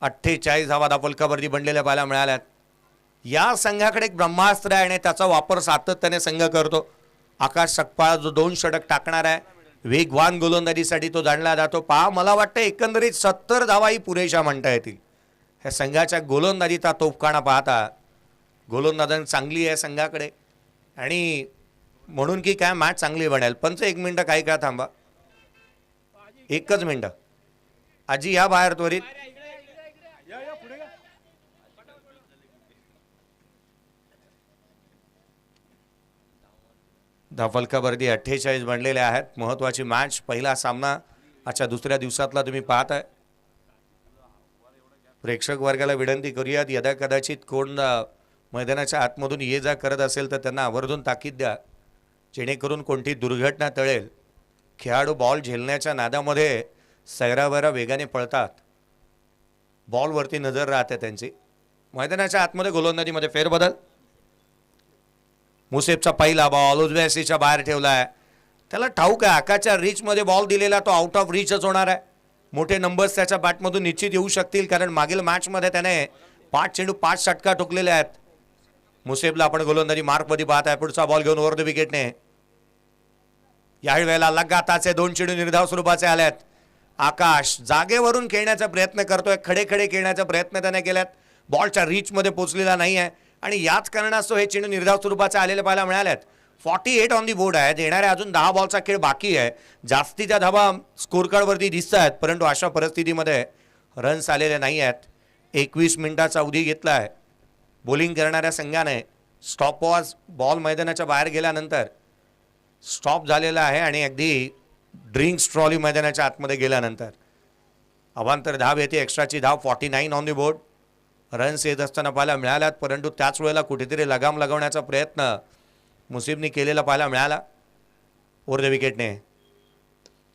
48 धावा धावफलकावरती बनलेल्या पाहायला मिळाल्यात. या संघाकडे एक ब्रह्मास्त्र आहे आणि त्याचा वापर सातत्याने संघ करतो. आकाश सकपाळ जो 2 षटक टाकणार आहे, वेगवान गोलंदाजीसाठी तो जाणला जातो. पहा, मला वाटतं एकंदरीत 70 धावाही पुरेशा म्हणता येतील. ह्या संघाच्या गोलंदाजीचा तोफखाना पाहता गोलंदाजी चांगली आहे संघाकडे आणि म्हणून की काय मॅच चांगली बनेल. पंच 1 मिनिटं काही काळ थांबा, 1च मिनिटं. आजी या बाहेर त्वरित. धावफलकावरती 48 बनलेले आहेत. महत्वाची मॅच, पहिला सामना आजच्या दुसऱ्या दिवसातला तुम्ही पाहताय. प्रेक्षक वर्गाला विनंती करूयात, यदा कदाचित कोण मैदानाच्या आतमधून ये जा करत असेल तर त्यांना आवर्जून ताकीद द्या, जेणेकरून कोणती दुर्घटना टळेल. खेळाडू बॉल झेलण्याच्या नादामध्ये सैरावैरा वेगाने पळतात, बॉलवरती नजर राहते त्यांची. मैदानाच्या आतमध्ये गोलंदाजीमध्ये फेरबदल. मुसेफचा पहिला बॉल उजव्या सीच्या बाहेर ठेवला आहे. त्याला ठाऊक आहे आकाशच्या रीचमध्ये बॉल दिलेला तो आउट ऑफ रीचच होणार आहे. मोठे नंबर्स त्याच्या बॅटमधून निश्चित येऊ शकतील, कारण मागील मॅचमध्ये त्याने 5 चेंडू 5 षटका ठोकलेले आहेत. मुसेफला आपण गोलंदाजी मार्कमध्ये पाहत आहे. पुढचा बॉल घेऊन ओव्हर द विकेटने. याही वेळेला लगाताचे 2 चेंडू निर्धाव स्वरूपाचे आले आहेत. आकाश जागेवरून खेळण्याचा प्रयत्न करतोय, खडे खडे खेळण्याचा प्रयत्न त्याने केल्यात. बॉलच्या रीचमध्ये पोहोचलेला नाही आहे आणि याच कारणास्तव हे चेंडू निर्धाव स्वरूपाचे आलेले पाहायला मिळालेत. 48 ऑन दी बोर्ड आहे. येणाऱ्या अजून 10 बॉलचा खेळ बाकी आहे. जास्तीच्या धावा स्कोर कार्डवरती दिसत आहेत, परंतु अशा परिस्थितीमध्ये रन्स आलेले नाही आहेत. 21 मिनिटाचा अवधी घेतला आहे. बॉलिंग करणाऱ्या संघाने स्टॉप वॉच बॉल मैदानाच्या बाहेर गेल्यानंतर स्टॉप झालेला आहे आणि अगदी ड्रिंक्स ट्रॉली मैदानाच्या आतमध्ये गेल्यानंतर अवांतर धाव येते. एक्स्ट्राची धाव 49 ऑन दी बोर्ड. रन्स येत असताना पाहायला मिळाल्यात, परंतु त्याच वेळेला कुठेतरी लगाम लगवण्याचा प्रयत्न मुसीबने केलेला पाहायला मिळाला ओव्हर द विकेटने.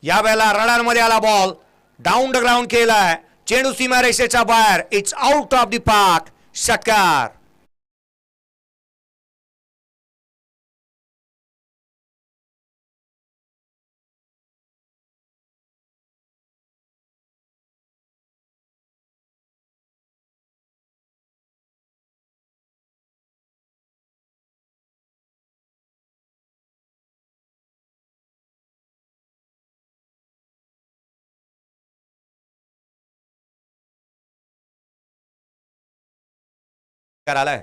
यावेळेला रडारमध्ये आला बॉल, डाऊन द ग्राउंड केलाय, चेंडू सीमारेषेच्या बाहेर. It's out of the park. षटकार. आलाय.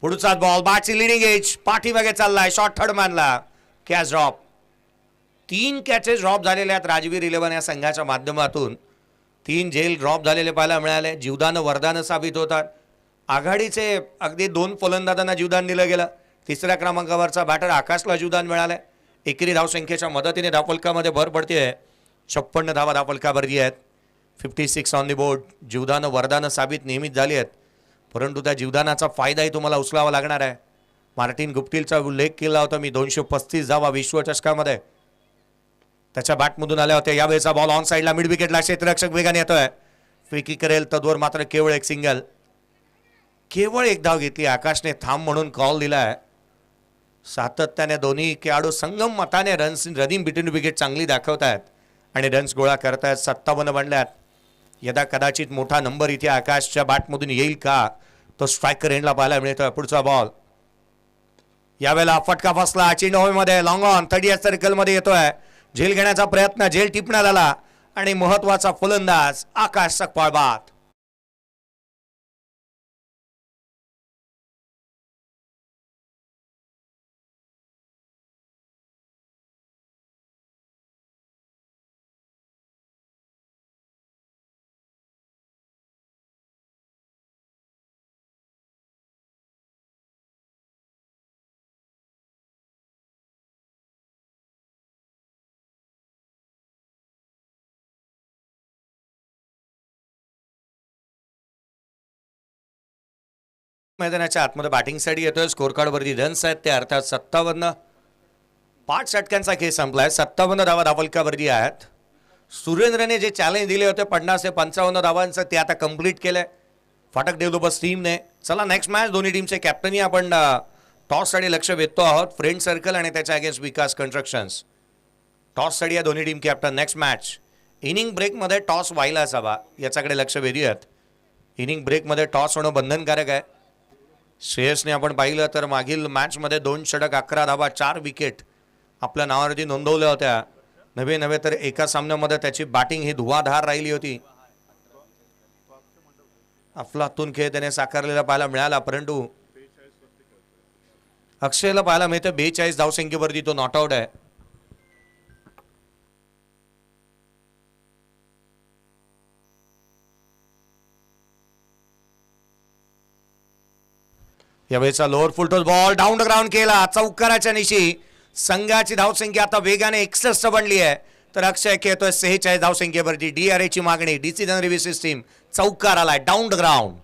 पुढचा बॉल बॅटची लिडिंग एज पाठीमागे चाललाय. शॉर्ट थर्ड मानला. Catch drop. 3 कॅचेस ड्रॉप झालेले आहेत राजवीर 11 या संघाच्या माध्यमातून. 3 झेल ड्रॉप झालेले पाहायला मिळाले. जीवदान वरदान साबित होतात. आघाडीचे अगदी 2 फलंदाजांना जीवदान दिलं गेलं. 3ऱ्या क्रमांकावरचा बॅटर आकाशला जीवदान मिळालंय. एकेरी धावसंख्येच्या मदतीने धावफलकामध्ये भर पडते. 56 धावा धावफलकावरती आहेत. 56 ऑन दी बोर्ड. जीवदान वरदान साबित नेहमीच झाली आहेत, परंतु त्या जीवदानाचा फायदाही तुम्हाला उचलावा लागणार आहे. मार्टिन गुप्टिलचा उल्लेख केला होता मी. 235 धावा विश्वचषकामध्ये त्याच्या बॅटमधून आल्या होत्या. यावेळेचा बॉल ऑन साईडला मिड विकेटला. क्षेत्ररक्षक वेगाने येतोय. फ्रीकी करेल तद्वर मात्र केवळ एक सिंगल. केवळ एक धाव घेतली. आकाशने थांब म्हणून कॉल दिलाय. सातत्याने दोन्ही खेळाडू संगम मताने रन्स रनिंग बिटवीन विकेट चांगली दाखवत आहेत आणि रन्स गोळा करतायत. 57 बनल्यात. यदा कदाचित मोठा नंबर इथे आकाशच्या बॅटमधून येईल का, तो स्ट्रायकर एंडला पाहायला मिळतोय. पुढचा बॉल. यावेळेला फटका फसला. चेंडू हवेमध्ये लॉंग ऑन 30 सर्कलमध्ये येतोय. झेल घेण्याचा प्रयत्न, झेल टिपण्यात आला आणि महत्वाचा फलंदाज आकाश सकपाळ बाद. मैदानाच्या आतमध्ये बॅटिंगसाठी येतोय. स्कोर कार्डवरती रन्स आहेत ते अर्थात 57. 5 षटकांचा खेळ संपलाय. 57 धावा धावफलकावरती आहेत. सुरेंद्रने जे चॅलेंज दिले होते 50 ते 55 धावांचं ते आता कंप्लीट केलंय फाटक डेव्हलपर्स टीमने. चला नेक्स्ट मॅच. दोन्ही टीमचे कॅप्टनही आपण टॉससाठी लक्ष वेधतो आहोत. फ्रेंड सर्कल आणि त्याच्या अगेन्स्ट विकास कन्स्ट्रक्शन्स. टॉससाठी या दोन्ही team captain. Next match inning ब्रेकमध्ये टॉस व्हायलाच हवा, याच्याकडे लक्ष वेधूयात. इनिंग ब्रेकमध्ये टॉस होणं बंधनकारक आहे. श्रेयसने आपण पाहिलं तर मागील मॅचमध्ये 2 षटक 11 धावा 4 विकेट आपल्या नावावरती नोंदवल्या होत्या. नव्हे तर एका सामन्यामध्ये त्याची बॅटिंग ही धुवाधार राहिली होती. अफलातून खेळ त्याने साकारलेला पाहायला मिळाला, परंतु अक्षयला पाहायला मिळतं 42 धावसंख्येवरती तो नॉट आउट आहे. यावेळेचा lower full toss ball down the ground केला, चौकाराच्या निशी. संघाची धावसंख्या आता वेगाने 61 बनली आहे. तर अक्षय खेळतोय 46 धावसंख्येवरती. DRA ची मागणी, डिसिजन रिव्ह्यू सिस्टीम, चौकार आलाय down the ground.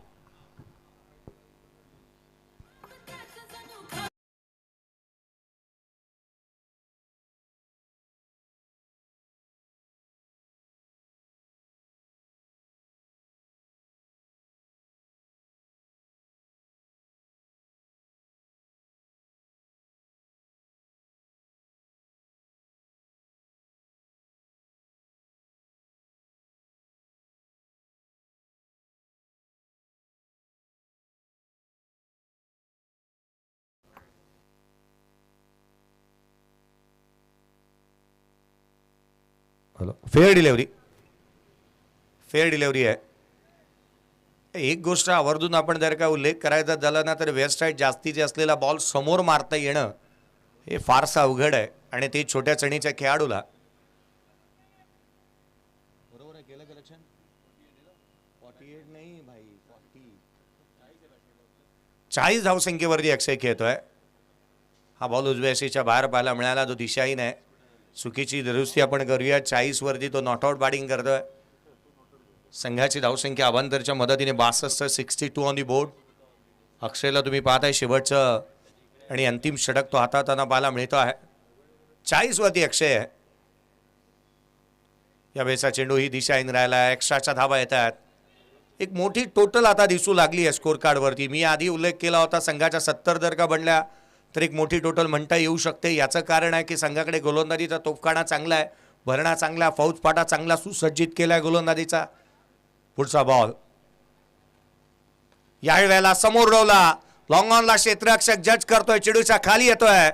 Fair delivery, fair delivery आहे. एक गोष्ट आवर्जून आपण जर का उल्लेख करायचा झाला ना, तर वेस्ट साईड जास्तीचे असलेला बॉल समोर मारता येणं हे फारसं अवघड आहे, आणि ते छोट्या चणीच्या खेळाडूला. बरोबर आहे, केलं कलेक्शन 48 नाही भाई, 40 धावसंख्येवरती अक्षय खेळतोय. हा बॉल उजव्या यशीच्या बाहेर पाहायला मिळाला, जो दिशाहीन आहे. चुकीची दुरुस्ती आपण करूया. 40 वरती तो नॉट आउट बॅटिंग करतोय. संघाची धावसंख्या अवांतरच्या मदतीने 62, 62 ऑन दी बोर्ड. अक्षयला तुम्ही पाहताय शेवटचं आणि अंतिम षटक तो हाताळताना पाहायला मिळतो आहे. 40 वरती अक्षय आहे. या वेळेचा चेंडू ही दिशाहीन राहिला, एक्स्ट्राच्या धावा येत आहेत. एक मोठी टोटल आता दिसू लागली आहे स्कोर कार्डवरती. मी आधी उल्लेख केला होता संघाच्या 70 जर का बनल्या तर एक मोठी टोटल म्हणता येऊ शकते. याचं कारण आहे की संघाकडे गोलंदाजीचा तोफखाना चांगला आहे, भरणा चांगला, फौजफाटा चांगला सुसज्जित केला आहे गोलंदाजीचा. पुढचा बॉल याही वेळेला समोर रोवला, लॉंग ऑनला क्षेत्ररक्षक जज करतोय, चेडूच्या खाली येतोय.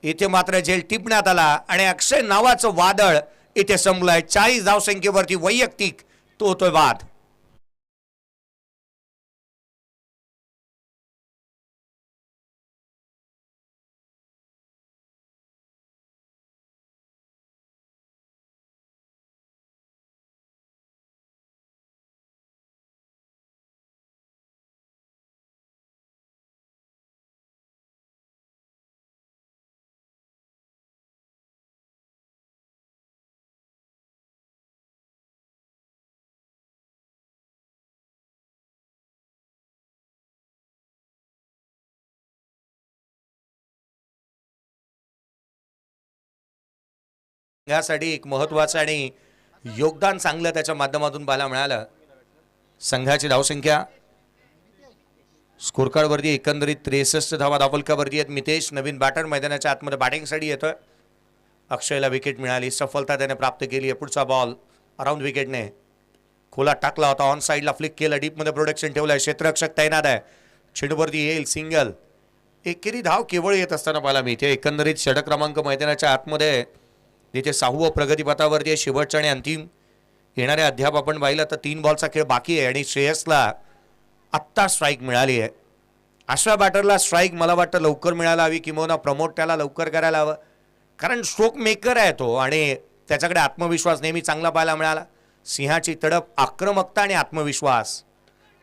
इथे मात्र झेल टिपण्यात आला आणि अक्षय नावाचं वादळ इथे संपलंय. 40 धावसंख्येवरती वैयक्तिक तो होतोय बाद. यासाठी एक महत्वाचं आणि योगदान चांगलं त्याच्या माध्यमातून पाहायला मिळालं. संघाची धावसंख्या स्कोर कार्डवरती एकंदरीत 63 धावा धावफलकावरती आहेत. मितेश नवीन बॅटर मैदानाच्या आतमध्ये बॅटिंगसाठी येतोय. अक्षयला विकेट मिळाली, सफलता त्याने प्राप्त केली आहे. पुढचा बॉल अराउंड विकेटने खोला टाकला होता, ऑन साईडला फ्लिक केलं, डीपमध्ये प्रोडक्शन ठेवलं आहे. क्षेत्ररक्षक तैनात आहे, चेंडूवरती येईल सिंगल. एकेरी धाव केवळ येत असताना पाहायला मिळते. एकंदरीत षटक क्रमांक मैदानाच्या आतमध्ये जिथे 6वं प्रगतीपथावरती आहे. शेवटच्या आणि अंतिम येणाऱ्या अद्याप आपण पाहिलं तर 3 बॉलचा खेळ बाकी आहे आणि श्रेयसला आत्ता स्ट्राईक मिळाली आहे. अशा बॅटरला स्ट्राईक मला वाटतं लवकर मिळायला हवी, किंवा प्रमोट त्याला लवकर करायला हवं, कारण स्ट्रोक मेकर आहे तो आणि त्याच्याकडे आत्मविश्वास नेहमी चांगला पाहायला मिळाला. सिंहाची तडप, आक्रमकता आणि आत्मविश्वास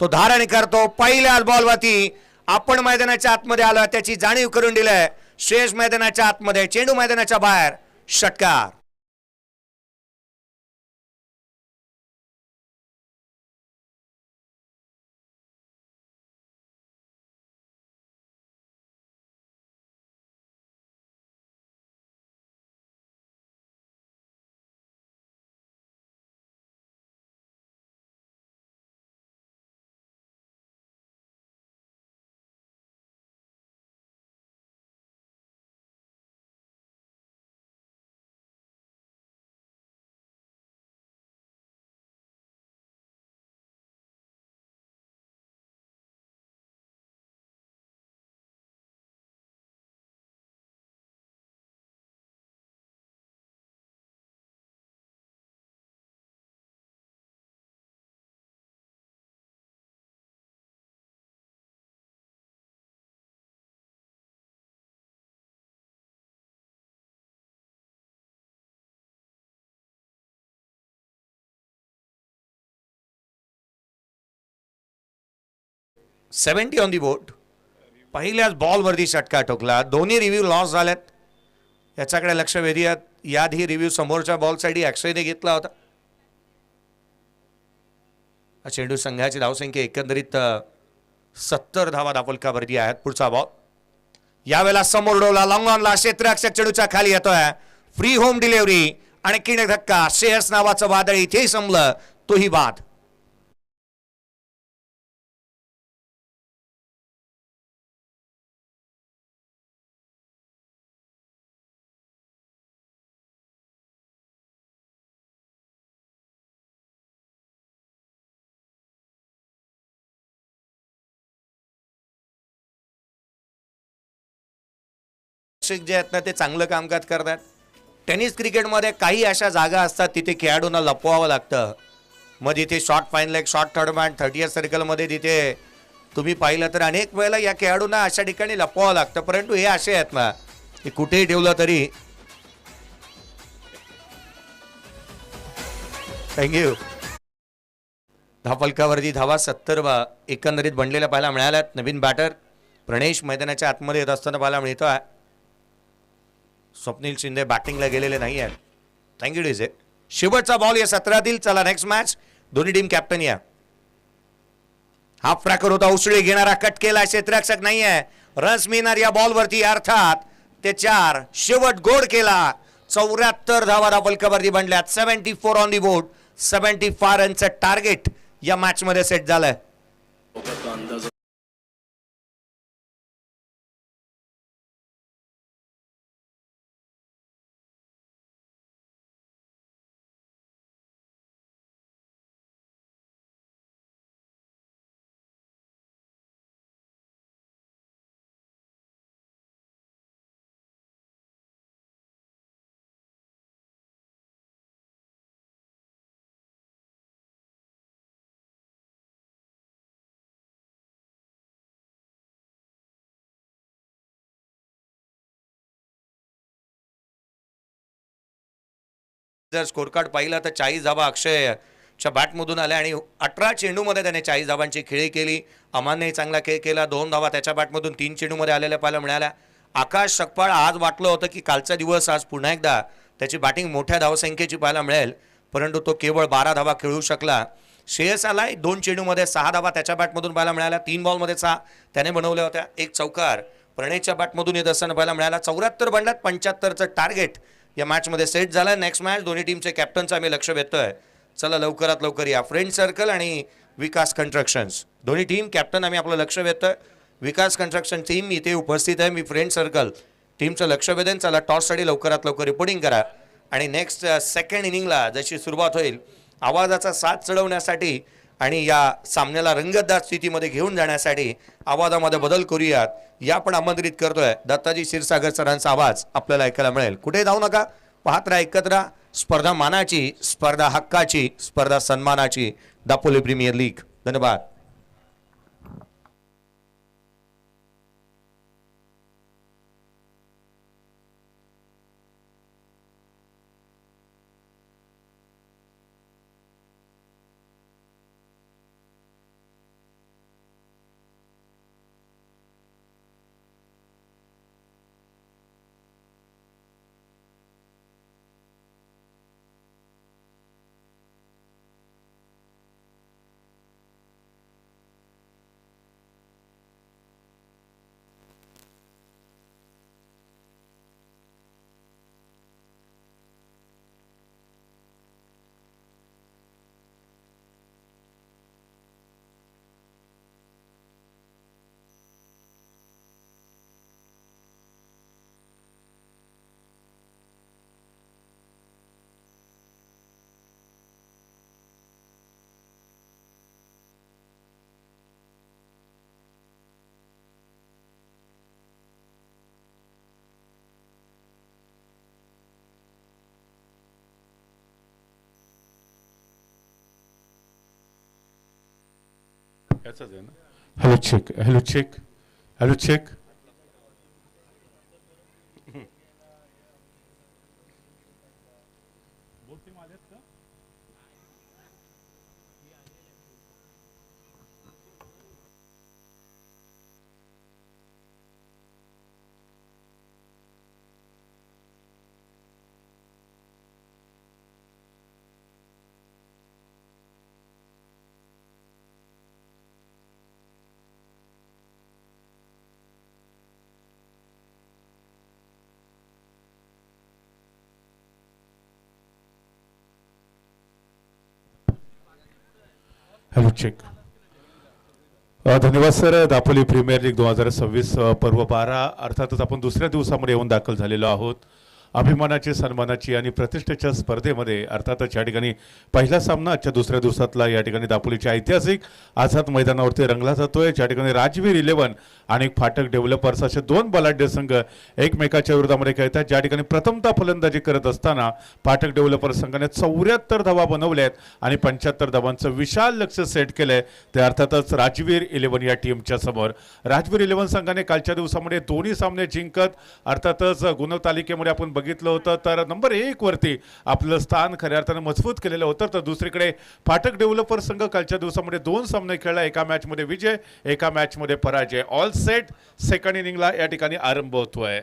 तो धारण करतो. पहिल्याच बॉलवरती आपण मैदानाच्या आतमध्ये आलो, त्याची जाणीव करून दिलंय. श्रेयस मैदानाच्या आतमध्ये, चेंडू मैदानाच्या बाहेर, षटकार. 70 ऑन दी बोर्ड. पहिल्याच बॉलवरती षटकार ठोकला. दोन्ही रिव्ह्यू लॉस झाल्यात. याच्याकडे लक्ष वेधूयात. याआधी रिव्ह्यू समोरच्या बॉलसाठी अक्षयने घेतला होता. चेंडू संघाची धावसंख्या एकंदरीत 70 धावा धावफलकावरती आहेत. पुढचा बॉल यावेळेला समोर डोला लॉंग ऑनला क्षेत्ररक्षक चेंडूच्या खाली येतोय. फ्री होम डिलिव्हरी आणि किडक धक्का. श्रेयस नावाचं वादळ इथे संपलं. तोही बाद. जे आहेत ना ते चांगलं कामकाज करतात. टेनिस क्रिकेटमध्ये काही अशा जागा असतात तिथे खेळाडूंना लपवावं लागतं. मग तिथे short fine leg, short third man, 30th सर्कलमध्ये तिथे तुम्ही पाहिलं तर अनेक वेळेला या खेळाडूंना अशा ठिकाणी लपवावं लागतं. परंतु हे असे आहेत ना की कुठेही ठेवलं तरी. थँक्यू. धावफलकावरती धावा 70 एकंदरीत बनलेल्या पाहायला मिळाल्यात. नवीन बॅटर प्रणेश मैदानाच्या आतमध्ये येत असताना पाहायला मिळतो आहे. स्वप्नील शिंदे बॅटिंगला गेलेले नाही आहेत. Thank you DJ. शेवटचा बॉल या 17तील. चला नेक्स्ट मॅच. दोन्ही टीम कॅप्टन या. हाफ ट्रॅकर होता. उसळी घेणारा कट केला. क्षेत्ररक्षक नाही आहे. रन्स मिळणार या बॉलवरती. अर्थात ते 4. शेवट गोड केला. 74 धावा धावफलकावरती बनल्यात. 74 ऑन दी बोर्ड. 75 रनचं टार्गेट या मॅच मध्ये सेट झालंय. जर स्कोर कार्ड पाहिला तर 40 धावा अक्षयच्या बॅटमधून आल्या आणि 18 चेंडूमध्ये त्याने 40 धावांची खेळी केली. अमानने चांगला खेळ केला. 2 धावा त्याच्या बॅटमधून 3 चेंडूमध्ये आलेल्या पाहायला मिळाल्या. आकाश सकपाळ आज वाटलं होतं की कालचा दिवस आज पुन्हा एकदा त्याची बॅटिंग मोठ्या धावसंख्येची पाहायला मिळेल. परंतु तो केवळ 12 धावा खेळू शकला. श्रेयस आलाय 2 चेंडूमध्ये 6 धावा त्याच्या बॅटमधून पाहायला मिळाल्या. 3 बॉलमध्ये 6 त्याने बनवल्या होत्या. 1 चौकार प्रणयच्या बॅटमधून येत असताना पाहायला मिळाला. 74 बनल्यात. 75चं टार्गेट या मॅचमध्ये सेट झाला. नेक्स्ट मॅच दोन्ही टीमचे कॅप्टनचं आम्ही लक्ष वेधतोय. चला लवकरात लवकर या. फ्रेंड सर्कल आणि विकास कन्स्ट्रक्शन्स दोन्ही टीम कॅप्टन आम्ही आपलं लक्ष वेधतोय. विकास कन्स्ट्रक्शन टीम इथे उपस्थित आहे. मी फ्रेंड सर्कल टीमचं लक्ष वेधेन. चला टॉससाठी लवकरात लवकर रिपोर्टिंग करा. आणि नेक्स्ट सेकंड इनिंगला जशी सुरुवात होईल आवाजाचा साथ चढवण्यासाठी आणि या सामन्याला रंगतदार स्थितीमध्ये घेऊन जाण्यासाठी आवाजामध्ये बदल करूयात. या पण आमंत्रित करतोय. दत्ताजी क्षीरसागर सरांचा आवाज आपल्याला ऐकायला मिळेल. कुठे जाऊ नका. पाहत राहा, ऐकत राहा. स्पर्धा मानाची, स्पर्धा हक्काची, स्पर्धा सन्मानाची. Dapoli premier league. धन्यवाद. याचाच आहे ना. Hello check, hello check, hello check. Hello check. धन्यवाद सर. दापोली प्रीमियर लीग 2026 पर्व 12 अर्थातच आपण दुसऱ्या दिवसामध्ये येऊन दाखल झालेलो आहोत. अभिमानाची, सन्मानाची आणि प्रतिष्ठेच्या स्पर्धेमध्ये अर्थातच या ठिकाणी पहिला सामना आजच्या दुसऱ्या दिवसातला या ठिकाणी दापोलीच्या ऐतिहासिक आझाद मैदानावरती रंगला जातोय. ज्या ठिकाणी राजवीर 11 आणि फाटक डेव्हलपर्स असे दोन बलाढ्य संघ एकमेकाच्या विरोधामध्ये खेळतात. ज्या ठिकाणी प्रथमतः फलंदाजी करत असताना फाटक डेव्हलपर्स संघाने 74 धावा बनवल्यात आणि 75 धावांचं विशाल लक्ष्य सेट केलंय. ते अर्थातच राजवीर 11 या टीमच्या समोर. राजवीर 11 संघाने कालच्या दिवसामध्ये दोन्ही सामने जिंकत अर्थातच गुणतालिकेमध्ये आपण बघितलं होतं तर नंबर 1 वरती आपलं स्थान खऱ्या अर्थानं मजबूत केलेलं होतं. तर दुसरीकडे फाटक डेव्हलपर संघ कालच्या दिवसामध्ये 2 सामने खेळला. एका मॅचमध्ये विजय, एका मॅचमध्ये पराजय. All set. सेकंड इनिंगला या ठिकाणी आरंभ होतोय.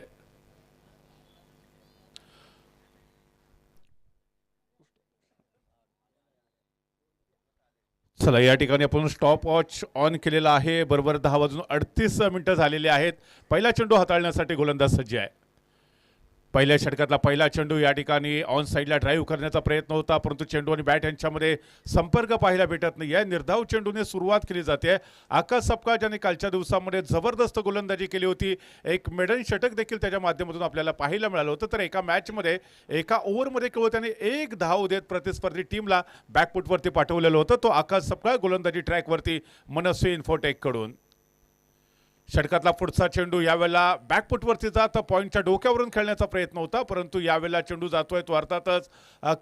चला या ठिकाणी आपण स्टॉप वॉच ऑन केलेला आहे. बरोबर 10:38 झालेले आहेत. पहिला चेंडू हाताळण्यासाठी गोलंदाज सज्ज आहे. पहिल्या षटकातला पहिला चेंडू या ठिकाणी ऑन साईडला ड्राईव्ह करण्याचा प्रयत्न होता परंतु चेंडू आणि बॅट यांच्यामध्ये संपर्क पाहायला भेटत नाही. या निर्धाव चेंडूने सुरुवात केली जाते. आकाश सपकाळ ज्याने कालच्या दिवसामध्ये जबरदस्त गोलंदाजी केली होती. एक मेडन षटक देखील त्याच्या माध्यमातून आपल्याला पाहायला मिळालं होतं. तर एका मॅचमध्ये एका ओव्हरमध्ये केवळ त्याने 1 धाव देत प्रतिस्पर्धी टीमला बॅकफुटवरती पाठवलेलं होतं. तो आकाश सपकाळ गोलंदाजी ट्रॅकवरती मनस्वी इन्फोटेक कडून. षटकातला पुढचा चेंडू यावेळेला बॅकफुटवरती जात पॉईंटच्या डोक्यावरून खेळण्याचा प्रयत्न होता परंतु यावेळेला चेंडू जातोय तो अर्थातच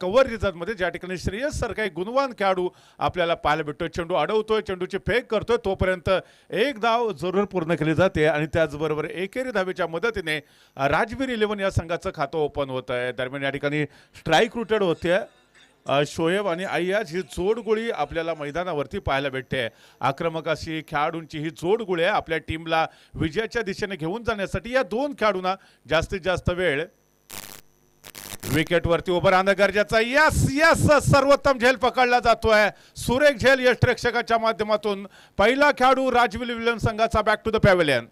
कव्हर रिझल्टमध्ये ज्या ठिकाणी श्रेयस सारखा एक गुणवान खेळाडू आपल्याला पाहायला भेटतोय. चेंडू अडवतोय, चेंडूची फेक करतोय तोपर्यंत 1 धाव जरूर पूर्ण केली जाते आणि त्याचबरोबर एकेरी धावेच्या मदतीने राजवीर 11 या संघाचं खातं ओपन होत आहे. दरम्यान या ठिकाणी स्ट्राईक रुटेड होते. शोएब आणि अय्याज ही जोडगोळी आपल्याला मैदानावरती पाहायला भेटते. आक्रमक अशी खेळाडूंची ही जोडगोळी आहे आपल्या टीमला विजयाच्या दिशेने घेऊन जाण्यासाठी. या 2 खेळाडूंना जास्तीत जास्त वेळ विकेटवरती उभं राहणं गरजेचं. यस यस सर्वोत्तम झेल पकडला जातोय. सुरेख झेल यश प्रेक्षकाच्या माध्यमातून. पहिला खेळाडू राजवीर 11 संघाचा बॅक टू द पॅव्हेलियन.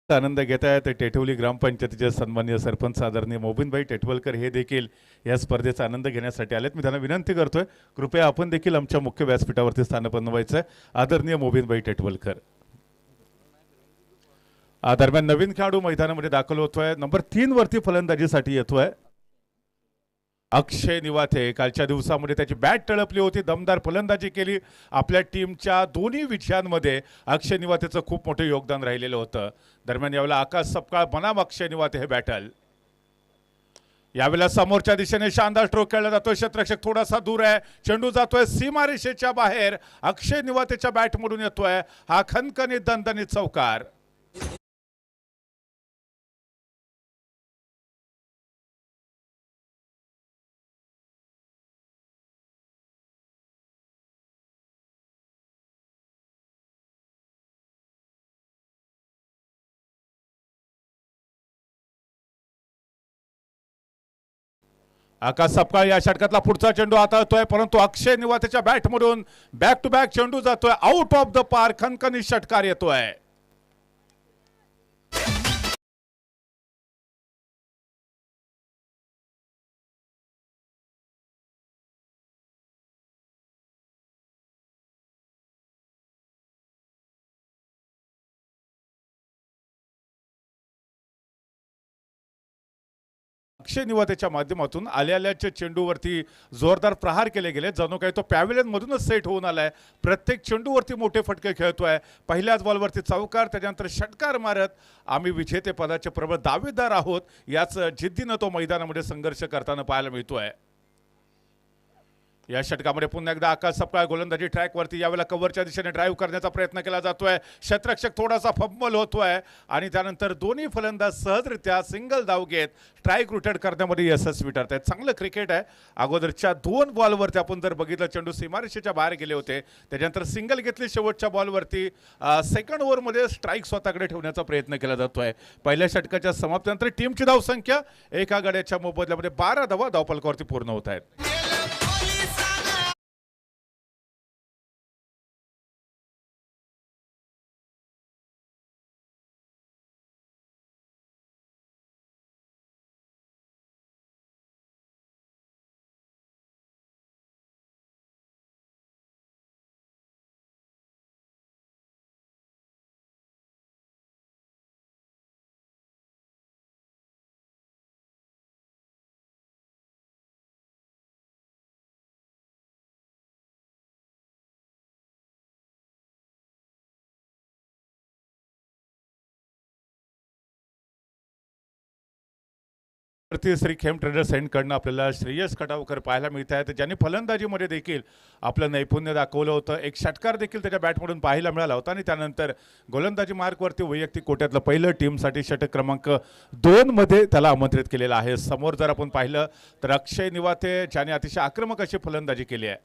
आनंद घेत आहेत टेटवली ग्रामपंचायतीचे सन्माननीय सरपंच आदरणीय मोबिनभाई टेटवलकर हे देखील या स्पर्धेचा आनंद घेण्यासाठी आलेत. मी त्यांना विनंती करतोय कृपया आपण देखील आमच्या मुख्य व्यासपीठावरती स्थान बनवायचं आहे. आदरणीय मोबिनभाई टेटवलकर. दरम्यान नवीन खेळाडू मैदानामध्ये दाखल होतोय. नंबर 3 वरती फलंदाजीसाठी येतोय अक्षय निवाथे. कालच्या दिवसामध्ये त्याची बॅट टळपली होती. दमदार फलंदाजी केली. आपल्या टीमच्या दोन्ही विजयांमध्ये अक्षय निवाथेचं खूप मोठं योगदान राहिलेलं होतं. दरम्यान यावेळेला आकाश सपकाळ बनाम अक्षय निवाथे हे बॅटल. यावेळेला समोरच्या दिशेने शानदार स्ट्रोक खेळला जातोय. क्षेत्ररक्षक थोडासा दूर आहे. चेंडू जातोय सीमारेषेच्या बाहेर. अक्षय निवाथेच्या बॅटमधून येतोय हा खणखणीत दणदणीत चौकार. आकाश सपकाळ या षटकातला पुढचा चेंडू हाताळतोय परंतु अक्षय निवाथेच्या बॅटमधून बॅक टू बॅक चेंडू जातोय आउट ऑफ द पार्क. खणखणीत षटकार येतोय. अक्षय निवाथेच्या माध्यमातून आल्याच्या चेंडूवरती जोरदार प्रहार केले गेले. जणू काही तो पॅव्हेलियन मधूनच सेट होऊन आलाय. प्रत्येक चेंडूवरती मोठे फटके खेळतोय. पहिल्याच बॉलवरती चौकार त्याच्यानंतर षटकार मारत आम्ही विजेतेपदाचे प्रबळ दावेदार आहोत याच जिद्दीनं तो मैदानामध्ये संघर्ष करताना पाहायला मिळतोय. या षटकामध्ये पुन्हा एकदा आकाश सपकाळ गोलंदाजी ट्रॅकवरती यावेळेला कव्हरच्या दिशेने ड्राईव्ह करण्याचा प्रयत्न केला जातोय. क्षेत्ररक्षक थोडासा फंबल होतोय आणि त्यानंतर दोन्ही फलंदाज सहजरित्या सिंगल धाव घेत स्ट्राईक रोटेट करण्यामध्ये यशस्वी ठरत आहेत. चांगलं क्रिकेट आहे. अगोदरच्या 2 बॉलवरती आपण जर बघितलं चेंडू सीमारेषेच्या बाहेर गेले होते, त्याच्यानंतर सिंगल घेतली. शेवटच्या बॉलवरती सेकंड ओव्हरमध्ये स्ट्राईक स्वतःकडे ठेवण्याचा प्रयत्न केला जातोय. पहिल्या षटकाच्या समाप्तीनंतर टीमची धावसंख्या एका गड्याच्या मोबदल्यामध्ये 12 धावा धावफलकावरती पूर्ण होत आहेत. श्री खेम ट्रेडर्स कडनं आपल्याला श्रेयस खटावकर पाहायला मिळत आहेत, ज्यांनी फलंदाजीमध्ये देखील आपलं नैपुण्य दाखवलं होतं. एक षटकार देखील त्याच्या बॅटमधून पाहायला मिळाला होता आणि त्यानंतर गोलंदाजी मार्कवरती वैयक्तिक कोट्यातलं पहिलं टीमसाठी षटक क्रमांक 2 मध्ये त्याला आमंत्रित केलेलं आहे. समोर जर आपण पाहिलं तर अक्षय निवाते, ज्याने अतिशय आक्रमक अशी फलंदाजी केली आहे.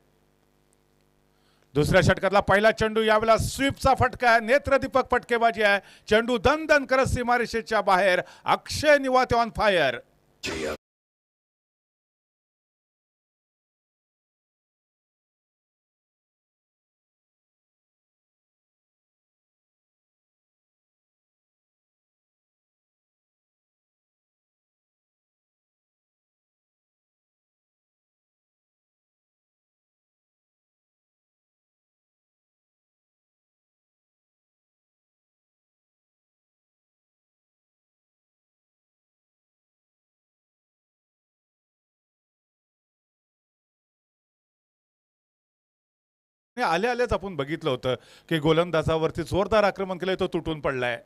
दुसऱ्या षटकातला पहिला चेंडू यावेळेला स्वीपचा फटका आहे. नेत्रदीपक फटकेबाजी आहे. चेंडू दणदण करत सीमारेषेच्या बाहेर. अक्षय निवाते ऑन फायर. आल्या आल्याच आपण बघितलं होतं की गोलंदाजावरती जोरदार आक्रमण केलंय, तो तुटून पडलाय.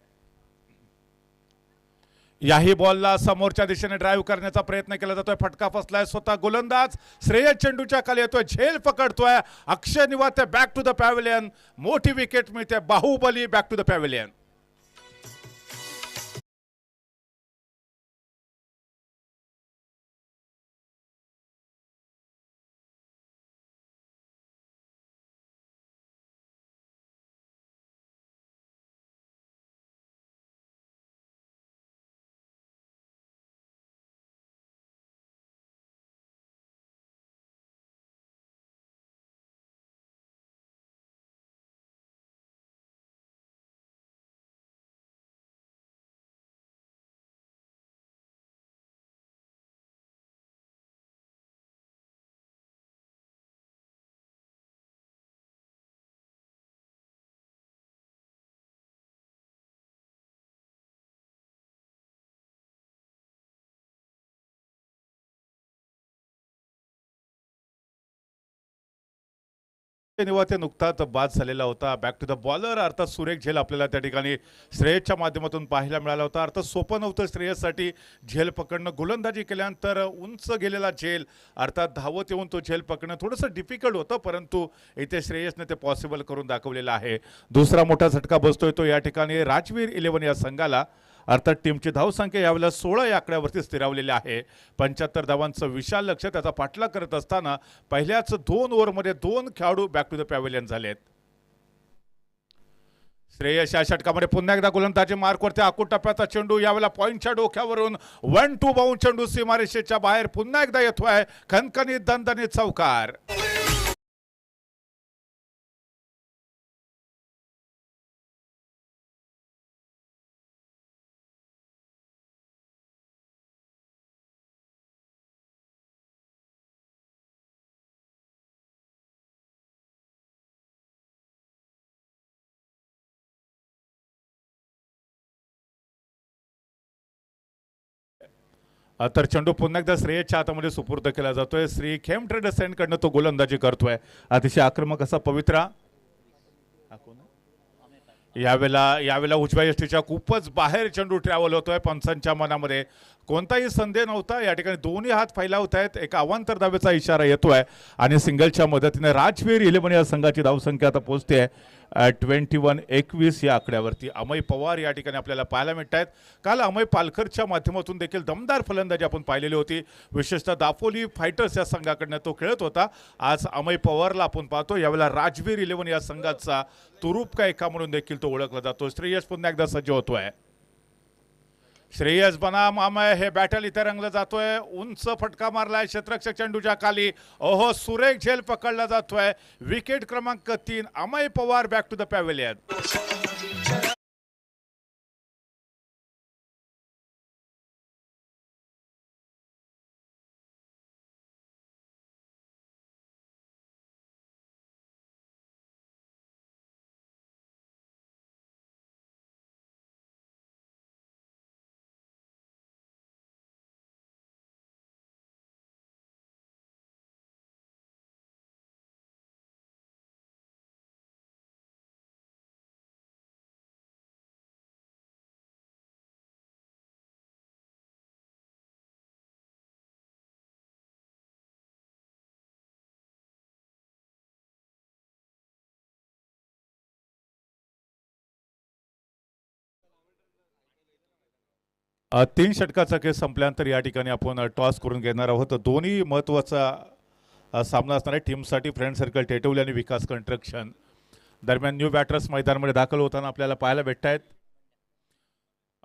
याही बॉलला समोरच्या दिशेने ड्राईव्ह करण्याचा प्रयत्न केला जातोय. फटका फसलाय. स्वतः गोलंदाज श्रेयस चेंडूच्या खाली येतोय, झेल पकडतोय. Akshay Nivate back to the pavilion. मोठी विकेट मिळते. Bahubali back to the pavilion. Nivate नुकताच बाद झालेला होता. बॅक टू द बॉलर अर्थात सुरेख झेल आपल्याला त्या ठिकाणी श्रेयसच्या माध्यमातून पाहायला मिळाला होता. अर्थात सोपं नव्हतं श्रेयससाठी झेल पकडणं. गोलंदाजी केल्यानंतर उंच गेलेला झेल अर्थात धावत येऊन तो झेल पकडणं थोडंसं डिफिकल्ट होतं, परंतु इथे श्रेयसने ते पॉसिबल करून दाखवलेलं आहे. दुसरा मोठा झटका बसतोय तो या ठिकाणी राजवीर 11 या संघाला. अर्थात टीमची धावसंख्या यावेळेला 16 या आकड्यावरती स्थिरावलेली आहे. 75 धावांचं विशाल लक्ष त्याचा पाठलाग करत असताना पहिल्याच 2 ओव्हरमध्ये 2 खेळाडू बॅक टू द पॅव्हिलियन झालेत. श्रेयस या षटकामध्ये पुन्हा एकदा गोलंदाजी मार्कवरती. आखूड टप्प्याचा चेंडू यावेळेला पॉईंटच्या डोक्यावरून 1-2 बाउंड चेंडू सीमारेषेच्या बाहेर पुन्हा एकदा येतोय. खणखणीत दणदणीत चौकार. तर चेंडू पुन्हा एकदा श्रेयसच्या हातामध्ये सुपूर्द केला जातोय. श्री खेम ट्रेडर्स कडनं तो गोलंदाजी करतोय. अतिशय आक्रमक असा पवित्रा. यावेळेला उजव्या यष्टीच्या खूपच बाहेर चेंडू ट्रॅव्हल होतोय. पंचांच्या मनामध्ये कोणताही संदेह नव्हता. या ठिकाणी दोन्ही हात फैलावत आहेत. एक अवांतर धावेचा इशारा येतोय आणि सिंगलच्या मदतीने राजवीर 11 या संघाची धावसंख्या आता पोहोचते 21-21 या आकड्यावरती. अमय पवार या ठिकाणी आपल्याला पाहायला मिळत आहेत. काल अमय पालकरच्या माध्यमातून देखील दमदार फलंदाजी आपण पाहिलेली होती. विशेषतः दापोली फायटर्स या संघाकडनं तो खेळत होता. आज अमय पवारला आपण पाहतो. यावेळेला राजवीर 11 या संघाचा तुरूप का एका म्हणून देखील तो ओळखला जातो. श्रेयस पुन्हा एकदा सज्ज होतोय. श्रेयस बनाम अमय हे बॅटल इथे रंगलं जातोय. उंच फटका मारलाय क्षेत्ररक्षक चेंडूच्या खाली. ओहो, सुरेख झेल पकडला जातोय. विकेट क्रमांक 3. Amay Pawar back to the pavilion. तीन षटकाचा खेळ संपल्यानंतर या ठिकाणी आपण टॉस करून घेणार आहोत. दोन्ही महत्त्वाचा सामना असणार आहे टीमसाठी. फ्रेंड सर्कल टेटवली आणि विकास कंस्ट्रक्शन दरम्यान न्यू बॅटर्स मैदानामध्ये दाखल होताना आपल्याला पाहायला भेटत आहेत.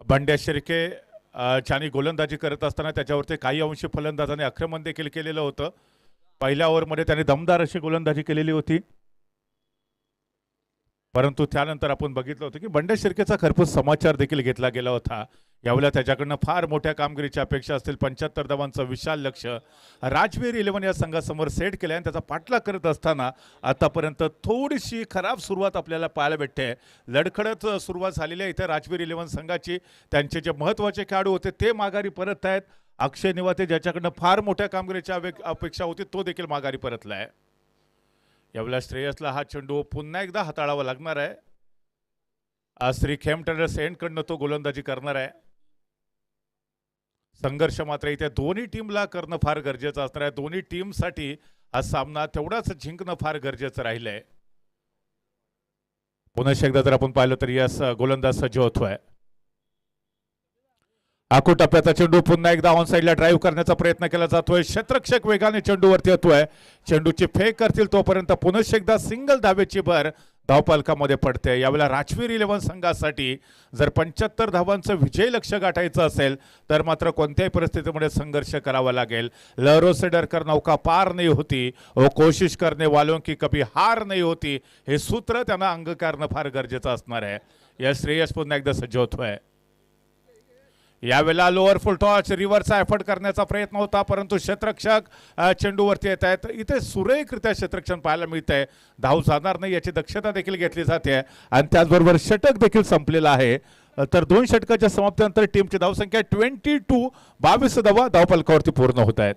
बंड्या शिर्के ज्यांनी गोलंदाजी करत असताना त्याच्यावरती काही अंशी फलंदाजाने आक्रमण देखील केलेलं होतं. पहिल्या ओव्हरमध्ये त्याने दमदार अशी गोलंदाजी केलेली होती. परंतु त्यानंतर आपण बघितलं होतं की बंड्या शिर्केचा खरपूस समाचार देखील घेतला गेला होता. यावेळेला त्याच्याकडनं फार मोठ्या कामगिरीच्या अपेक्षा असतील. 75 धावांचं विशाल लक्ष राजवीर 11 या संघासमोर सेट केलं आणि त्याचा पाठलाग करत असताना आतापर्यंत थोडीशी खराब सुरुवात आपल्याला पाहायला भेटते. लडखडत सुरुवात झालेली आहे इथे राजवीर 11 संघाची. त्यांचे जे महत्त्वाचे खेळाडू होते ते माघारी परत आहेत. अक्षय निवाते ज्याच्याकडनं फार मोठ्या कामगिरीच्या अपेक्षा होती तो देखील माघारी परतला आहे. यावेळेला श्रेयसला हा चेंडू पुन्हा एकदा हाताळावा लागणार आहे. श्री खेमटनर सेंडकडनं तो गोलंदाजी करणार आहे. संघर्ष मात्र इथे दोन्ही टीमला करणं फार गरजेचं असणार आहे. दोन्ही टीमसाठी हा सामना तेवढाच जिंकणं फार गरजेचं राहिलंय. पुन्हा एकदा जर आपण पाहिलं तर यस गोलंदाज सज्ज होतोय. आखू टप्प्याचा चेंडू पुन्हा एकदा ऑन साईडला ड्राईव्ह करण्याचा प्रयत्न केला जातोय. क्षेत्ररक्षक वेगाने चेंडूवरती येतोय. चेंडूची फेक करतील तोपर्यंत पुन्हा एकदा सिंगल धावेची भर धावपालकामध्ये पडते. यावेळेला राजवीर 11 संघासाठी जर 75 धावांचं विजय लक्ष्य गाठायचं असेल तर मात्र कोणत्याही परिस्थितीमध्ये संघर्ष करावा लागेल. लहरों से डरकर नौका पार नहीं होती, वो कोशिश करने वालों की कभी हार नहीं होती, हे सूत्र त्यांना अंगीकारणं फार गरजेचं असणार आहे. या श्रेयस पुन्हा एकदा सज्ज होतोय. यावेळेला लोअर फुल टॉच रिव्हरचा एफर्ट करण्याचा प्रयत्न होता परंतु क्षेत्ररक्षक चेंडूवरती येत आहेत. इथे सुरेखरित्या क्षेत्ररक्षण पाहायला मिळतंय. धाव जाणार नाही याची दक्षता देखील घेतली जाते आणि त्याचबरोबर षटक देखील संपलेला आहे. तर 2 षटकाच्या समाप्तीनंतर टीमची धावसंख्या 22 धावा धावफलकावरती पूर्ण होत आहेत.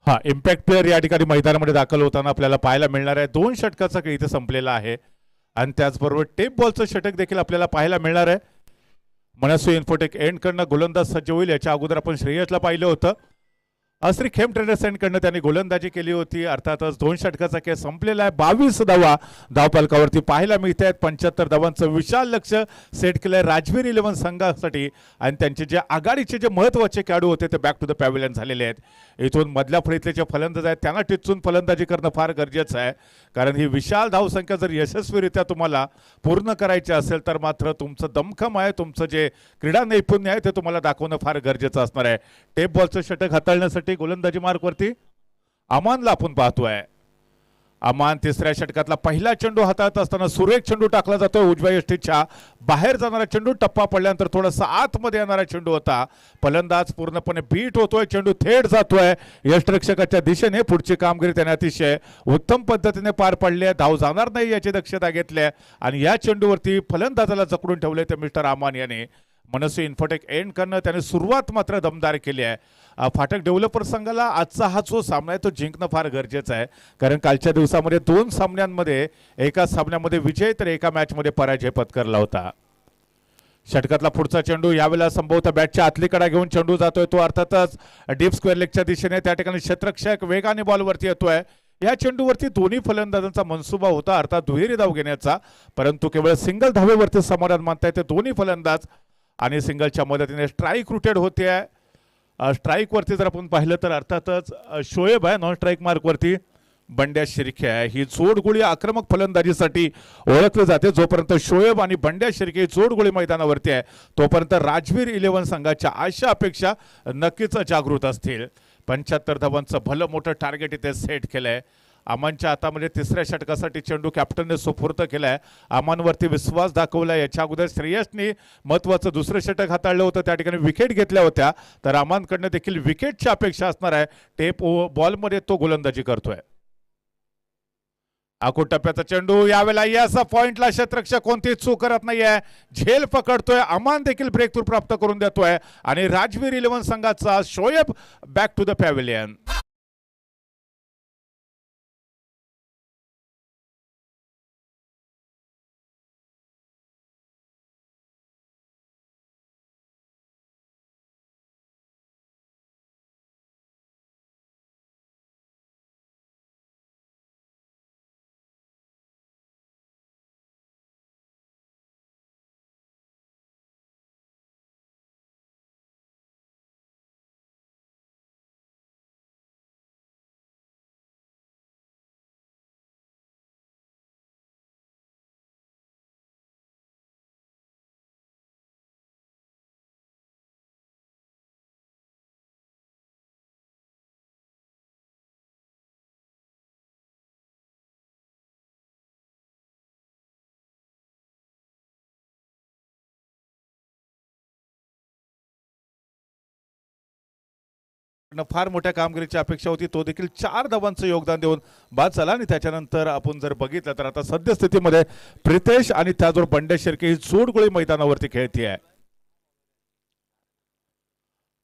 हा इम्पॅक्ट प्लेअर या ठिकाणी मैदानामध्ये दाखल होताना आपल्याला पाहायला मिळणार आहे. 2 षटकाचा खेळ इथे संपलेला आहे आणि त्याचबरोबर टेप बॉलचं षटक देखील आपल्याला पाहायला मिळणार आहे. मनस्वी इन्फोटेक एंड कडनं गोलंदाज सज्ज होईल. याच्या अगोदर आपण श्रेयसला पाहिलं होतं. श्री खेमटनर सेंडकडनं त्यांनी गोलंदाजी केली होती. अर्थातच 2 षटकाचा खेळ संपलेला आहे. 22 धावा धावफलकावरती पाहायला मिळत आहेत. 75 धावांचं विशाल लक्ष सेट केलंय राजवीर 11 संघासाठी आणि त्यांचे जे आघाडीचे जे महत्त्वाचे खेळाडू होते ते बॅक टू द पॅव्हेलियन झालेले आहेत. इथून मधल्या फळीतले जे फलंदाज आहेत त्यांना टिचून फलंदाजी करणं फार गरजेचं आहे. कारण ही विशाल धावसंख्या जर यशस्वीरित्या तुम्हाला पूर्ण करायची असेल तर मात्र तुमचं दमखम आहे, तुमचं जे क्रीडा नैपुण्य आहे ते तुम्हाला दाखवणं फार गरजेचं असणार आहे. टेप बॉलचं षटक हाताळण्यासाठी गोलंदाजी मार्कवरती अमानला आपण पाहतोय. अमान तिसऱ्या षटकातला पहिला चेंडू हाताळत असताना सुरेख चेंडू टाकला जातोय उजव्या यष्टीच्या बाहेर जाणारा चेंडू, टप्पा पडल्यानंतर थोडासा आतमध्ये येणारा चेंडू होता. फलंदाज पूर्णपणे बीट होतोय, चेंडू थेट जातोय यष्टिरक्षकाच्या दिशेने. पुढची कामगिरी त्याने अतिशय उत्तम पद्धतीने पार पाडली आहे. धाव जाणार नाही याची दक्षता घेतली आहे आणि या चेंडूवरती फलंदाजाला जकडून ठेवले ते मिस्टर अमान याने. मनस्वी इन्फोटेक एंड करणं त्याने सुरुवात मात्र दमदार केली आहे. फाटक डेव्हलपर संघाला आजचा हा जो सामना आहे तो जिंकणं फार गरजेचं आहे, कारण कालच्या दिवसामध्ये 2 सामन्यांमध्ये एका सामन्यामध्ये विजय तर एका मॅचमध्ये पराजय पत्करला होता. षटकातला पुढचा चेंडू यावेळेला संभवतः बॅटच्या आतलीकडे घेऊन चेंडू जातोय तो अर्थातच डीप स्क्वेअर लेगच्या दिशेने. त्या ठिकाणी क्षेत्ररक्षक वेगाने बॉलवरती येतोय. या चेंडूवरती दोन्ही फलंदाजांचा मनसुबा होता अर्थात दुहेरी धाव घेण्याचा, परंतु केवळ सिंगल धावेवरती समाधान मानता येते दोन्ही फलंदाज आणि सिंगलच्या मदतीने स्ट्राईक रुटेड होते आहे. स्ट्राईक वरती जर आपण पाहिलं तर अर्थातच शोएब आहे, नॉन स्ट्राईक मार्क वरती बंड्या शिर्के आहे. ही जोडगोळी आक्रमक फलंदाजीसाठी ओळखली जाते. जोपर्यंत शोएब आणि बंड्या शिर्के जोडगोळी मैदानावरती आहे तोपर्यंत राजवीर 11 संघाच्या आशा अपेक्षा नक्कीच जागृत असतील. 75 धावांचं भलं मोठं टार्गेट इथे सेट केलंय. अमानच्या हातामध्ये तिसऱ्या षटकासाठी चेंडू कॅप्टनने सुपूर्द केलाय. अमानवरती विश्वास दाखवला. याच्या अगोदर श्रेयसने महत्वाचं दुसरं षटक हाताळलं होतं, त्या ठिकाणी विकेट घेतल्या होत्या, तर अमानकडनं देखील विकेटची अपेक्षा असणार आहे. टेप बॉलमध्ये तो गोलंदाजी करतोय. आखूड टप्प्याचा चेंडू यावेळेला याचा पॉइंटला क्षेत्ररक्षक कोणतीच चूक करत नाहीये, झेल पकडतोय. अमान देखील ब्रेक थ्रू प्राप्त करून देतोय आणि राजवीर 11 संघाचा Shoaib back to the pavilion. फार मोठ्या कामगिरीची अपेक्षा होती, तो देखील 4 धावांचं योगदान देऊन बाद झाला. आणि त्याच्यानंतर आपण जर बघितलं तर आता सद्यस्थितीमध्ये प्रितेश आणि त्याचबरोबर बंड्या शिर्के ही जोडगोळी मैदानावरती खेळती आहे.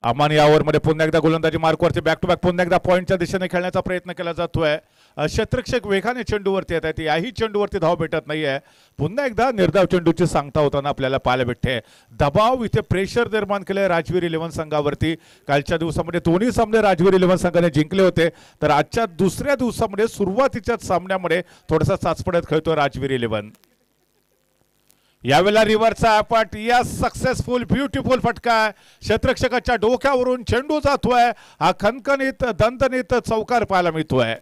अमान या ओव्हरमध्ये पुन्हा एकदा गोलंदाजी मार्कवरती बॅक टू बॅक पुन्हा एकदा पॉईंटच्या दिशेने खेळण्याचा प्रयत्न केला जातोय. क्षेत्ररक्षक वेगाने चेंडूवरती येत आहेत, याही चेंडूवरती धाव भेटत नाहीये. पुन्हा एकदा निर्धाव चेंडूची सांगता होताना आपल्याला पाहायला भेटते. दबाव इथे प्रेशर निर्माण केलंय राजवीर 11 संघावरती. कालच्या दिवसामध्ये दोन्ही सामने राजवीर 11 संघाने जिंकले होते, तर आजच्या दुसऱ्या दिवसामध्ये सुरुवातीच्याच सामन्यामध्ये थोडासा चाचपडत खेळतोय राजवीर 11. यावेळेला रिव्हरचा आपट या सक्सेसफुल ब्युटिफुल फटका क्षेत्ररक्षकाच्या डोक्यावरून चेंडू जातोय. हा खणखणीत दणदणीत चौकार पाहायला मिळतोय.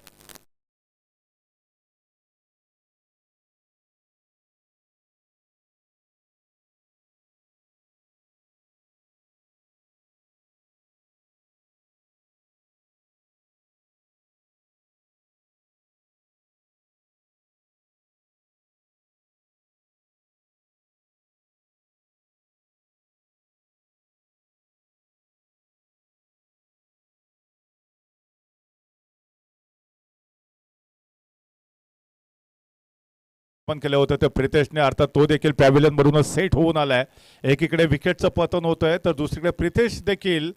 पण केलं होतं ते प्रितेशने, अर्थात तो देखील पॅव्हिलियन मधूनच सेट होऊन आलाय. एकीकडे विकेटचं पतन होतंय तर दुसरीकडे प्रितेश देखील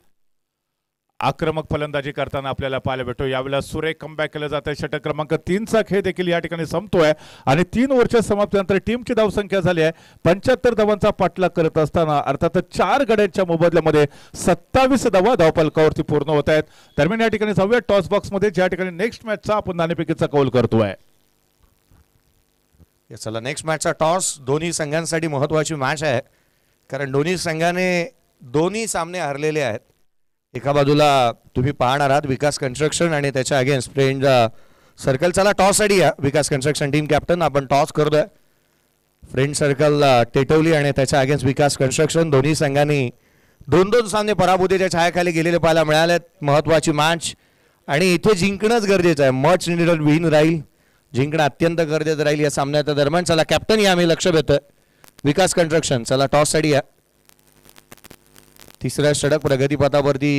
आक्रमक फलंदाजी करताना आपल्याला पाहायला भेटतो. यावेळेला सुरेख कमबॅक केलं जात आहे. षटक क्रमांक 3चा खेळ देखील या ठिकाणी संपतोय आणि 3 ओव्हरच्या समाप्तीनंतर टीमची धावसंख्या झाली आहे 75 धावांचा पाठलाग करत असताना अर्थात 4 गड्यांच्या मोबदल्यामध्ये 27 धावा धावफलकावरती पूर्ण होत आहेत. दरम्यान या ठिकाणी जाऊया टॉस बॉक्स मध्ये, ज्या ठिकाणी नेक्स्ट मॅचचा आपण नाणेफेकीचा कौल करतोय. चला नेक्स्ट मॅचचा टॉस दोन्ही संघांसाठी महत्त्वाची मॅच आहे, कारण दोन्ही संघाने दोन्ही सामने हरलेले आहेत. एका बाजूला तुम्ही पाहणार आहात विकास कन्स्ट्रक्शन आणि त्याच्या अगेन्स्ट फ्रेंड सर्कल. चला टॉससाठी या विकास कन्स्ट्रक्शन टीम कॅप्टन आपण टॉस करतोय. फ्रेंड सर्कल टेटवली आणि त्याच्या अगेन्स्ट विकास कन्स्ट्रक्शन, दोन्ही संघांनी 2-2 सामने पराभूतीच्या छायाखाली गेलेले पाहायला मिळालेत. महत्त्वाची मॅच आणि इथे जिंकणंच गरजेचं आहे. मच नीडेड विन राहील. जिंकणं अत्यंत गरजेचं राहील या सामन्याच्या दरम्यान. चला कॅप्टन या आम्ही लक्ष देतोय विकास कन्स्ट्रक्शन. चला टॉस साठी या. तिसऱ्या षटक प्रगतीपथावरती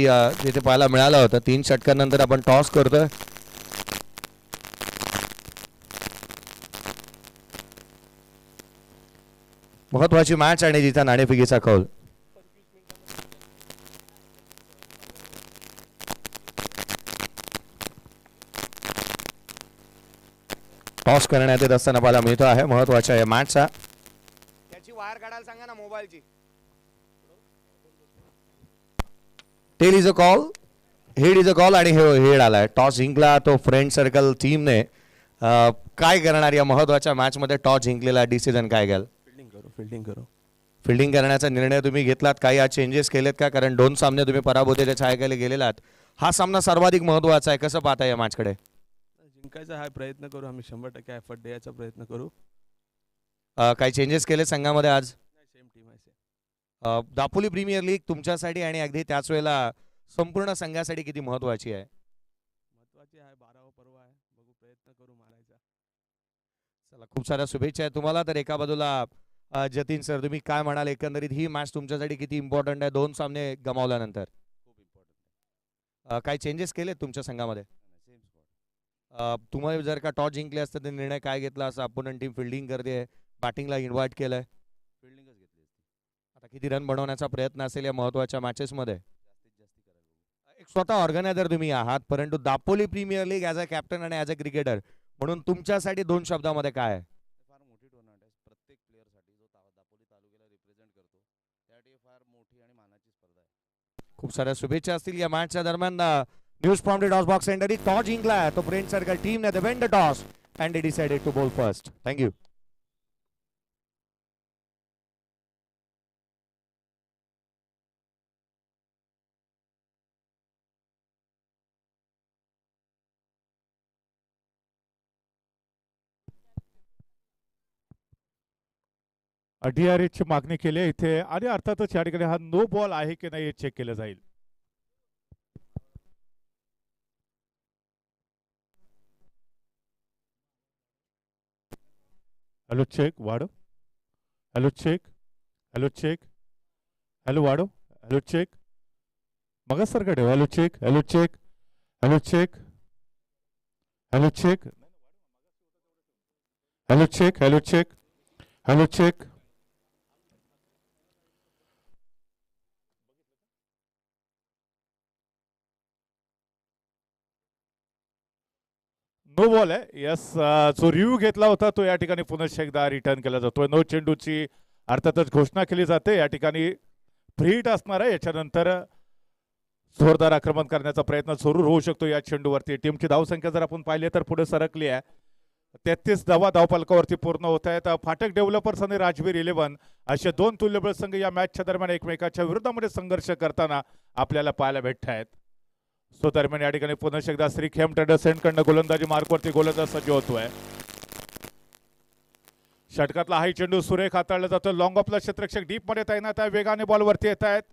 तिथे पाहायला मिळालं होतं. 3 षटकांनंतर आपण टॉस करतोय. महत्वाची मॅच आणि जिथं नाणेफेकीचा कौल. टॉस करण्यात येत असताना पाहायला मिळतो आहे महत्वाच्या या मॅचचा. त्याची वायर काढायला सांगा ना मोबाईलची. Tail is a call, head is a call आणि हेड आलाय. टॉस जिंकला तो फ्रेंड सर्कल टीमने. काय करणार या महत्वाच्या मॅच मध्ये? टॉस जिंकलेला डिसिजन काय घ्याल? फिल्डिंग करण्याचा निर्णय तुम्ही घेतलात. काही आज चेंजेस केलेत का? कारण 2 सामने तुम्ही पराभूतीच्या छायाखाली गेलेलात. हा सामना सर्वाधिक महत्वाचा आहे. कसं पाहता या मॅच कडे? जिंकायचा हा प्रयत्न करू आम्ही. 100% एफर्ट द्यायचा प्रयत्न करू. काही चेंजेस केले संघामध्ये आज? सेम टीम आहे. दापोली प्रीमियर लीग तुमच्यासाठी आणि अगदी त्याच वेळेला संपूर्ण संघासाठी किती महत्वाची आहे? महत्वाची आहे. 12वा पर्व आहे. बघू प्रयत्न करू मारायचा. चला खूप साऱ्या शुभेच्छा आहेत तुम्हाला. तर एका बाजूला जतीन सर, तुम्ही काय म्हणाल एकंदरीत ही मॅच तुमच्यासाठी किती इम्पॉर्टंट आहे 2 सामने गमावल्यानंतर? खूप इम्पॉर्टंट. काय चेंजेस केलेत तुमच्या संघामध्ये? तुम्हाला जर का टॉस जिंकले असते तर निर्णय काय घेतला असं? अपोनंट टीम फिल्डिंग करते, बॅटिंगला इन्व्हाइट केलंय. फिल्डिंगच घेतली असती. आता किती रन बनवण्याचा प्रयत्न असेल या महत्वाच्या मॅचेस मध्ये? जास्तीत जास्त करायला. एक स्वतः ऑर्गनायझर तुम्ही आहात, परंतु Dapoli premier league as a captain आणि ॲज अ क्रिकेटर म्हणून तुमच्यासाठी 2 शब्दामध्ये काय आहे? फार मोठी टुर्नामेंट आहे. प्रत्येक प्लेअरसाठी जो दापोली तालुक्याला रिप्रेझेंट करतो त्यासाठी फार मोठी आणि मानाची स्पर्धा आहे. खूप साऱ्या शुभेच्छा असतील या मॅचच्या दरम्यान. News from the toss box centre. Toss जिंकलाय तो फ्रेंड सर्कल टीम ने. They went the toss and they decided to bowl first. Thank you. DRH ची मागणी केली आहे इथे आणि अर्थातच या ठिकाणी हा नो बॉल आहे की नाही हे चेक केलं जाईल. हॅलो चेक वाडो. Hello check. Hello check. Hello वाडो. Hello check. मग सारखं ठेव. Hello check. Hello check. Hello check. Hello check. Hello check. Hello check. Hello check. No ball आहे. यस, जो रिव्ह्यू घेतला होता तो या ठिकाणी पुन्हा एकदा रिटर्न केला जातोय. नो चेंडूची अर्थातच घोषणा केली जाते. या ठिकाणी फ्री हिट असणार आहे. याच्यानंतर जोरदार आक्रमण करण्याचा प्रयत्न जरूर होऊ शकतो या चेंडूवरती. टीमची धावसंख्या जर आपण पाहिली तर पुढे सरकली आहे. 33 धावा धावफलकावरती पूर्ण होत आहेत. फाटक डेव्हलपर्स आणि राजवीर 11 असे 2 तुल्यबळ संघ या मॅचच्या दरम्यान एकमेकाच्या विरोधामध्ये संघर्ष करताना आपल्याला पाहायला भेटत आहेत. सो दरम्यान या ठिकाणी पुन्हा एकदा श्री खेम ट्रेडर कडनं गोलंदाजी मार्कवरती गोलंदाज सज्ज होतोय. षटकातला हाई चेंडू सुरेख हाताळला जातो. लॉंग ऑफला क्षेत्ररक्षक डीप मध्ये तैनात आहे. वेगाने बॉलवरती येत आहेत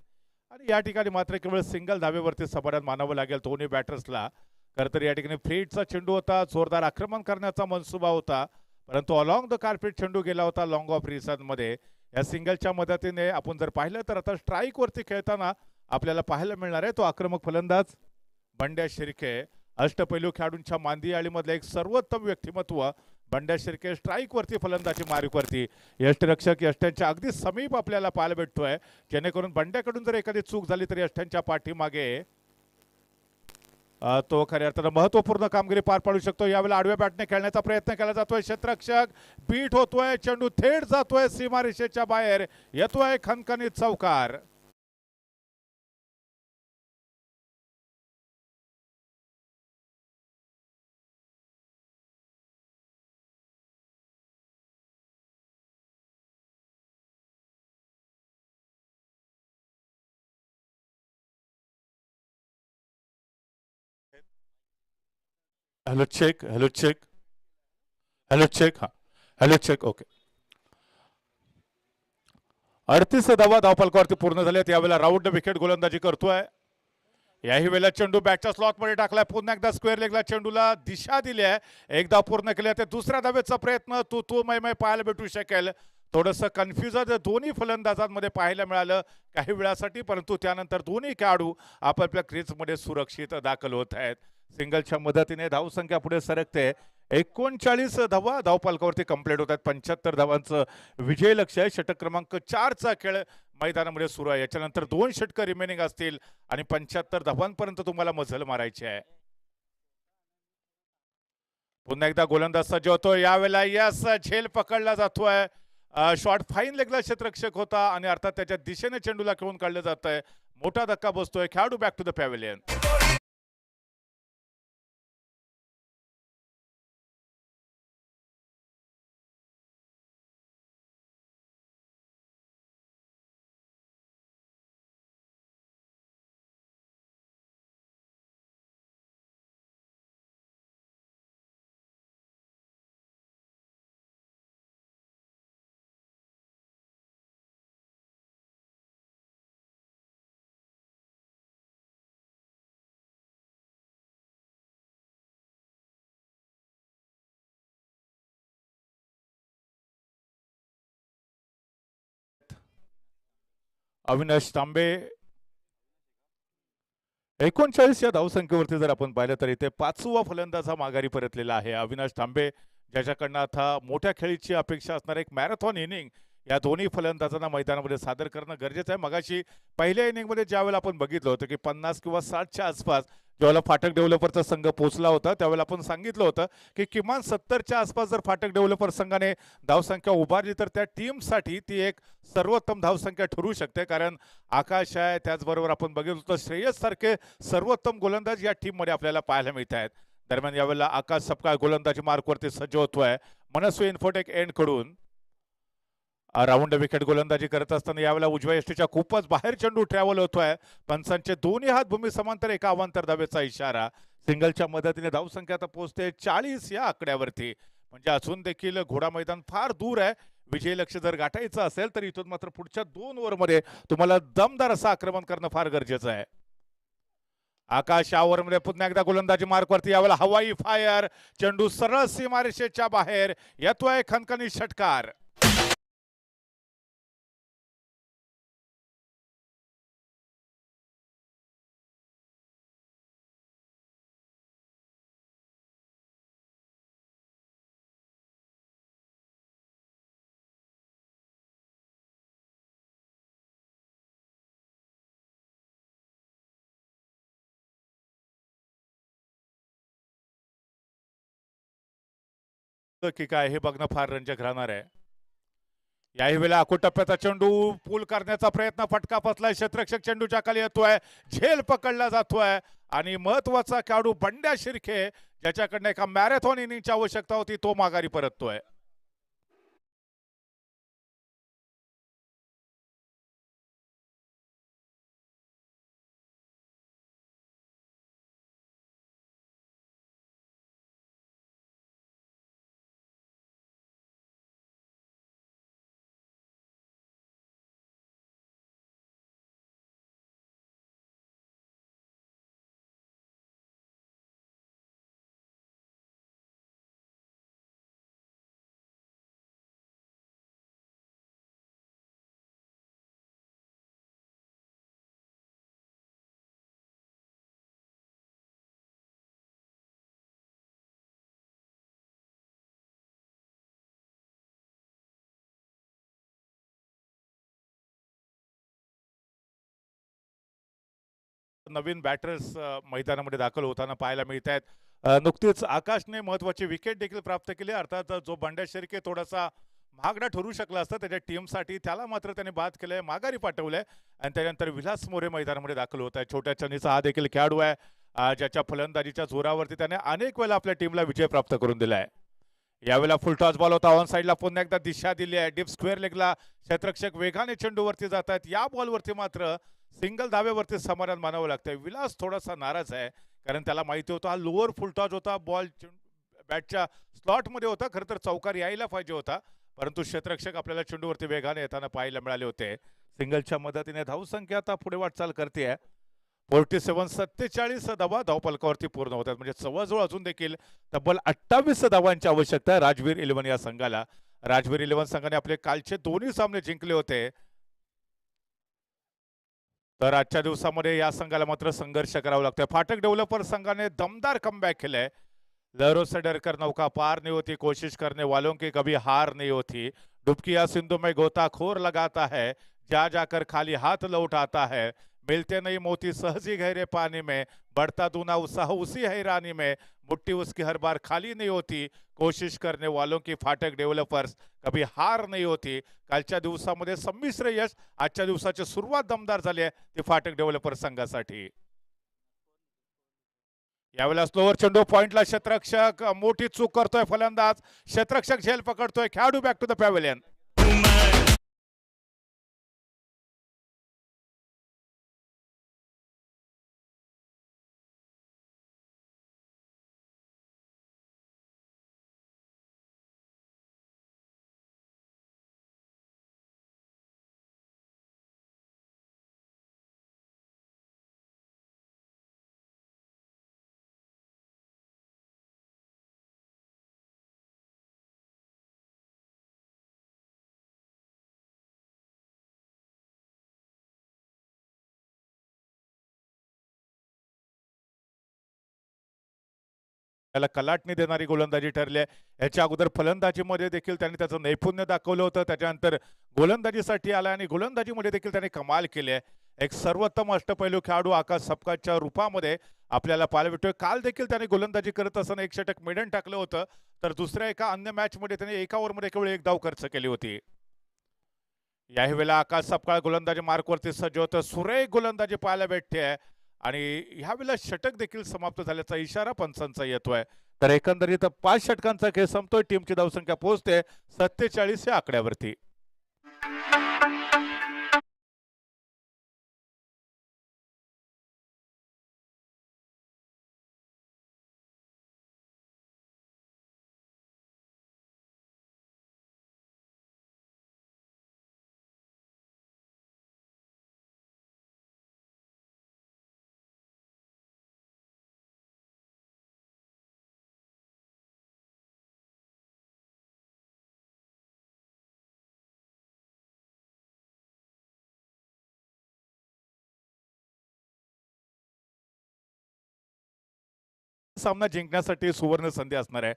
आणि या ठिकाणी मात्र केवळ सिंगल धावेवरती समाधान मानावं लागेल दोन्ही बॅटर्सला. खरं तर या ठिकाणी फ्रीटचा चेंडू होता. जोरदार आक्रमण करण्याचा मनसुबा होता, परंतु अलॉंग द कार्पेट चेंडू गेला होता लॉंग ऑफ रिसन मध्ये. या सिंगलच्या मदतीने आपण जर पाहिलं तर आता स्ट्राईक वरती खेळताना आपल्याला पाहायला मिळणार आहे तो आक्रमक फलंदाज बंड्या शिर्के. अष्टपैलू खेळाडूंच्या मांदियाळीमधलं एक सर्वोत्तम व्यक्तिमत्व बंड्या शिर्के. स्ट्राईक वरती फलंदाजी मार्कवरती यष्टरक्षक यष्ट्यांच्या अगदी समीप आपल्याला पाहायला भेटतोय, जेणेकरून बंड्याकडून जर एखादी चूक झाली तर यष्ट्यांच्या पाठीमागे तो खऱ्या अर्थानं महत्वपूर्ण कामगिरी पार पाडू शकतो. यावेळेला आडव्या बॅटने खेळण्याचा प्रयत्न केला जातोय. क्षेत्ररक्षक बीट होतोय. चेंडू थेट जातोय सीमारेषेच्या बाहेर. येतोय खणखणीत चौकार. Hello check. Hello check. Hello check. हा हॅलो चेक. ओके. 38 धावा धावफलकावरती पूर्ण झाल्यात. यावेळेला राऊंड विकेट गोलंदाजी करतोय याही वेळेला चेंडू बॅटच्या स्लॉटमध्ये टाकलाय. पुन्हा एकदा स्क्वेअर लेगला चेंडूला दिशा दिली आहे. एकदा पूर्ण केली ते दुसऱ्या धावेचा प्रयत्न तू मै पाहायला भेटू शकेल. थोडंसं कन्फ्युजन दोन्ही फलंदाजांमध्ये पाहायला मिळालं काही वेळासाठी, परंतु त्यानंतर दोन्ही खेळाडू आपापल्या क्रीजमध्ये सुरक्षित दाखल होत आहेत. सिंगलच्या मदतीने धावसंख्या पुढे सरकते. 39 धावा धावपालकावरती कंप्लीट होत आहेत. 75 धावांचं विजय लक्ष्य आहे. षटक क्रमांक 4चा खेळ मैदानामध्ये सुरू आहे. याच्यानंतर 2 षटकं रिमेनिंग असतील आणि 75 धावांपर्यंत तुम्हाला मजल मारायची आहे. पुन्हा एकदा गोलंदाज सज्ज होतोय. यावेळेला यस झेल पकडला जातोय. शॉट फाईन लेगला क्षेत्ररक्षक होता आणि अर्थात त्याच्या दिशेने चेंडूला खेळून काढलं जात आहे. मोठा धक्का बसतोय. खेळाडू back to the pavilion. Avinash Tambe 39 या धावसंख्येवरती जर आपण पाहिलं तर इथे 5वा फलंदाज हा माघारी परतलेला आहे. अविनाश तांबे ज्याच्याकडनं आता मोठ्या खेळीची अपेक्षा असणार एक मॅरेथॉन इनिंग या दोन्ही फलंदाजांना मैदानामध्ये सादर करणं गरजेचं आहे. मगाशी पहिल्या इनिंगमध्ये ज्यावेळेला आपण बघितलं होतं की 50 किंवा 60च्या आसपास ज्यावेळेला फाटक डेव्हलपरचा संघ पोहोचला होता त्यावेळेला आपण सांगितलं होतं की किमान 70च्या आसपास जर फाटक डेव्हलपर संघाने धावसंख्या उभारली तर त्या टीमसाठी ती एक सर्वोत्तम धावसंख्या ठरू शकते. कारण आकाश आहे, त्याचबरोबर आपण बघितलं होतं श्रेयस सारखे सर्वोत्तम गोलंदाज या टीममध्ये आपल्याला पाहायला मिळत आहेत. दरम्यान यावेळेला आकाश सपकाळ गोलंदाजी मार्कवरती सज्ज होतोय. मनस्वी इन्फोटेक एंड कडून राऊंड विकेट गोलंदाजी करत असताना यावेळेला उजव्या यष्टीच्या खूपच बाहेर चेंडू ट्रॅव्हल होतोय. पंचांचे दोन्ही हात भूमी समांतर एका अवांतर धावेचा इशारा. सिंगलच्या मदतीने धावसंख्या आता पोहोचते 40 या आकड्यावरती. म्हणजे अजून देखील घोडा मैदान फार दूर आहे. विजय लक्ष्य जर गाठायचं असेल तर इथून मात्र पुढच्या 2 ओव्हरमध्ये तुम्हाला दमदार असं आक्रमण करणं फार गरजेचं आहे. आकाश या ओव्हरमध्ये पुन्हा एकदा गोलंदाजी मार्कवरती. यावेळेला हवाई फायर. चेंडू सरळ सीमारेषेच्या बाहेर येतोय. खणखणी षटकार. की काय हे बघणं फार रंजक राहणार आहे. याही वेळेला अकोट टप्प्याचा चेंडू पूल करण्याचा प्रयत्न. फटका फसलाय. क्षेत्ररक्षक चेंडूच्या खाली येतोय. झेल पकडला जातोय आणि महत्वाचा खेळाडू बंड्या शिर्के ज्याच्याकडनं एका मॅरेथॉन इनिंगची आवश्यकता होती तो माघारी परततोय. नवीन बॅटर्स मैदानामध्ये दाखल होताना पाहायला मिळत आहेत. नुकतीच आकाशने महत्वाची विकेट देखील प्राप्त केली. अर्थात जो बंड्या शिर्के थोडासा महागडा ठरू शकला असता त्याच्या टीमसाठी, त्याला मात्र त्याने बाद केलंय, माघारी पाठवलंय आणि त्यानंतर विलास मोरे मैदानामध्ये दाखल होत आहे. छोट्या चनीचा हा देखील खेळाडू आहे ज्याच्या फलंदाजीच्या जोरावरती त्याने अनेक वेळा आपल्या टीमला विजय प्राप्त करून दिलाय. यावेळेला फुलटॉस बॉल होता. ऑन साईडला पुन्हा एकदा दिशा दिली आहे. डीप स्क्वेअर लेगला क्षेत्ररक्षक वेगाने चेंडूवरती जात आहेत. या बॉलवरती मात्र सिंगल धावेवरती समाधान मानावं लागतंय. विलास थोडासा नाराज आहे कारण त्याला माहिती होतं हा लोअर फुलटॉस होता. बॉल बॅटच्या स्लॉटमध्ये होता. खरं तर चौकार यायला पाहिजे होता, परंतु क्षेत्ररक्षक आपल्याला चेंडूवरती वेगाने येताना पाहायला मिळाले होते. सिंगलच्या मदतीने धावसंख्या आता पुढे वाटचाल करते. 47 धावा धावपलकावरती पूर्ण होतात. म्हणजे जवळजवळ अजून देखील तब्बल 28 धावांची आवश्यकता आहे राजवीर 11 या संघाला. राजवीर 11 संघाने आपले कालचे दोन्ही सामने जिंकले होते. तर आजच्या दिवसामध्ये या संघाला मात्र संघर्ष करावा लागतोय. फाटक डेव्हलपर संघाने दमदार कमबॅक केलंय. लहरों से डरकर नौका पार नहीं होती, कोशिश करने वालों की कभी हार नहीं होती. डुबकी या सिंधु में गोताखोर लगाता है, जा जाकर खाली हाथ लौट आता है. मिलते नहीं मोती सहजी गहरे पानी में, बढ़ता दूना उत्साह उसी हैरानी में. मुट्ठी उसकी हर बार खाली नहीं होती, कोशिश करने वालों की फाटक डेव्हलपर्स कभी हार नहीं होती. कालच्या दिवसामध्ये संमिश्र यश. आजच्या दिवसाची सुरुवात दमदार झाली आहे ती फाटक डेव्हलपर संघासाठी. यावेळेला स्लोवर चेंडू पॉइंटला क्षेत्ररक्षक मोठी चूक करतोय फलंदाज. क्षेत्ररक्षक झेल पकडतोय. खेळाडू बॅक टू द पॅव्हिलियन. त्याला कलाटणी देणारी गोलंदाजी ठरली आहे. याच्या अगोदर फलंदाजीमध्ये देखील त्यांनी त्याचं नैपुण्य दाखवलं होतं. त्याच्यानंतर गोलंदाजीसाठी आला आणि गोलंदाजीमध्ये देखील त्याने कमाल केली आहे. एक सर्वोत्तम अष्टपैलू खेळाडू आकाश सपकाळच्या रूपामध्ये आपल्याला पाहायला भेटतोय. काल देखील त्याने गोलंदाजी करत असताना 1 षटक मेडन टाकलं होतं. तर दुसऱ्या एका अन्य मॅचमध्ये त्याने एका ओव्हरमध्ये केवळ 1 धाव खर्च केली होती. याही वेळेला आकाश सपकाळ गोलंदाजी मार्कवरती सज्ज होतं. सुरेख गोलंदाजी पाहायला भेटते आहे आणि ह्यावेळेला षटक देखील समाप्त झाल्याचा इशारा पंचांचा येतोय. तर एकंदरीत 5 षटकांचा खेळ संपतोय. टीमची धावसंख्या पोहोचते 47 या आकड्यावरती. सामना जिंकण्यासाठी सुवर्ण संधी असणार आहे.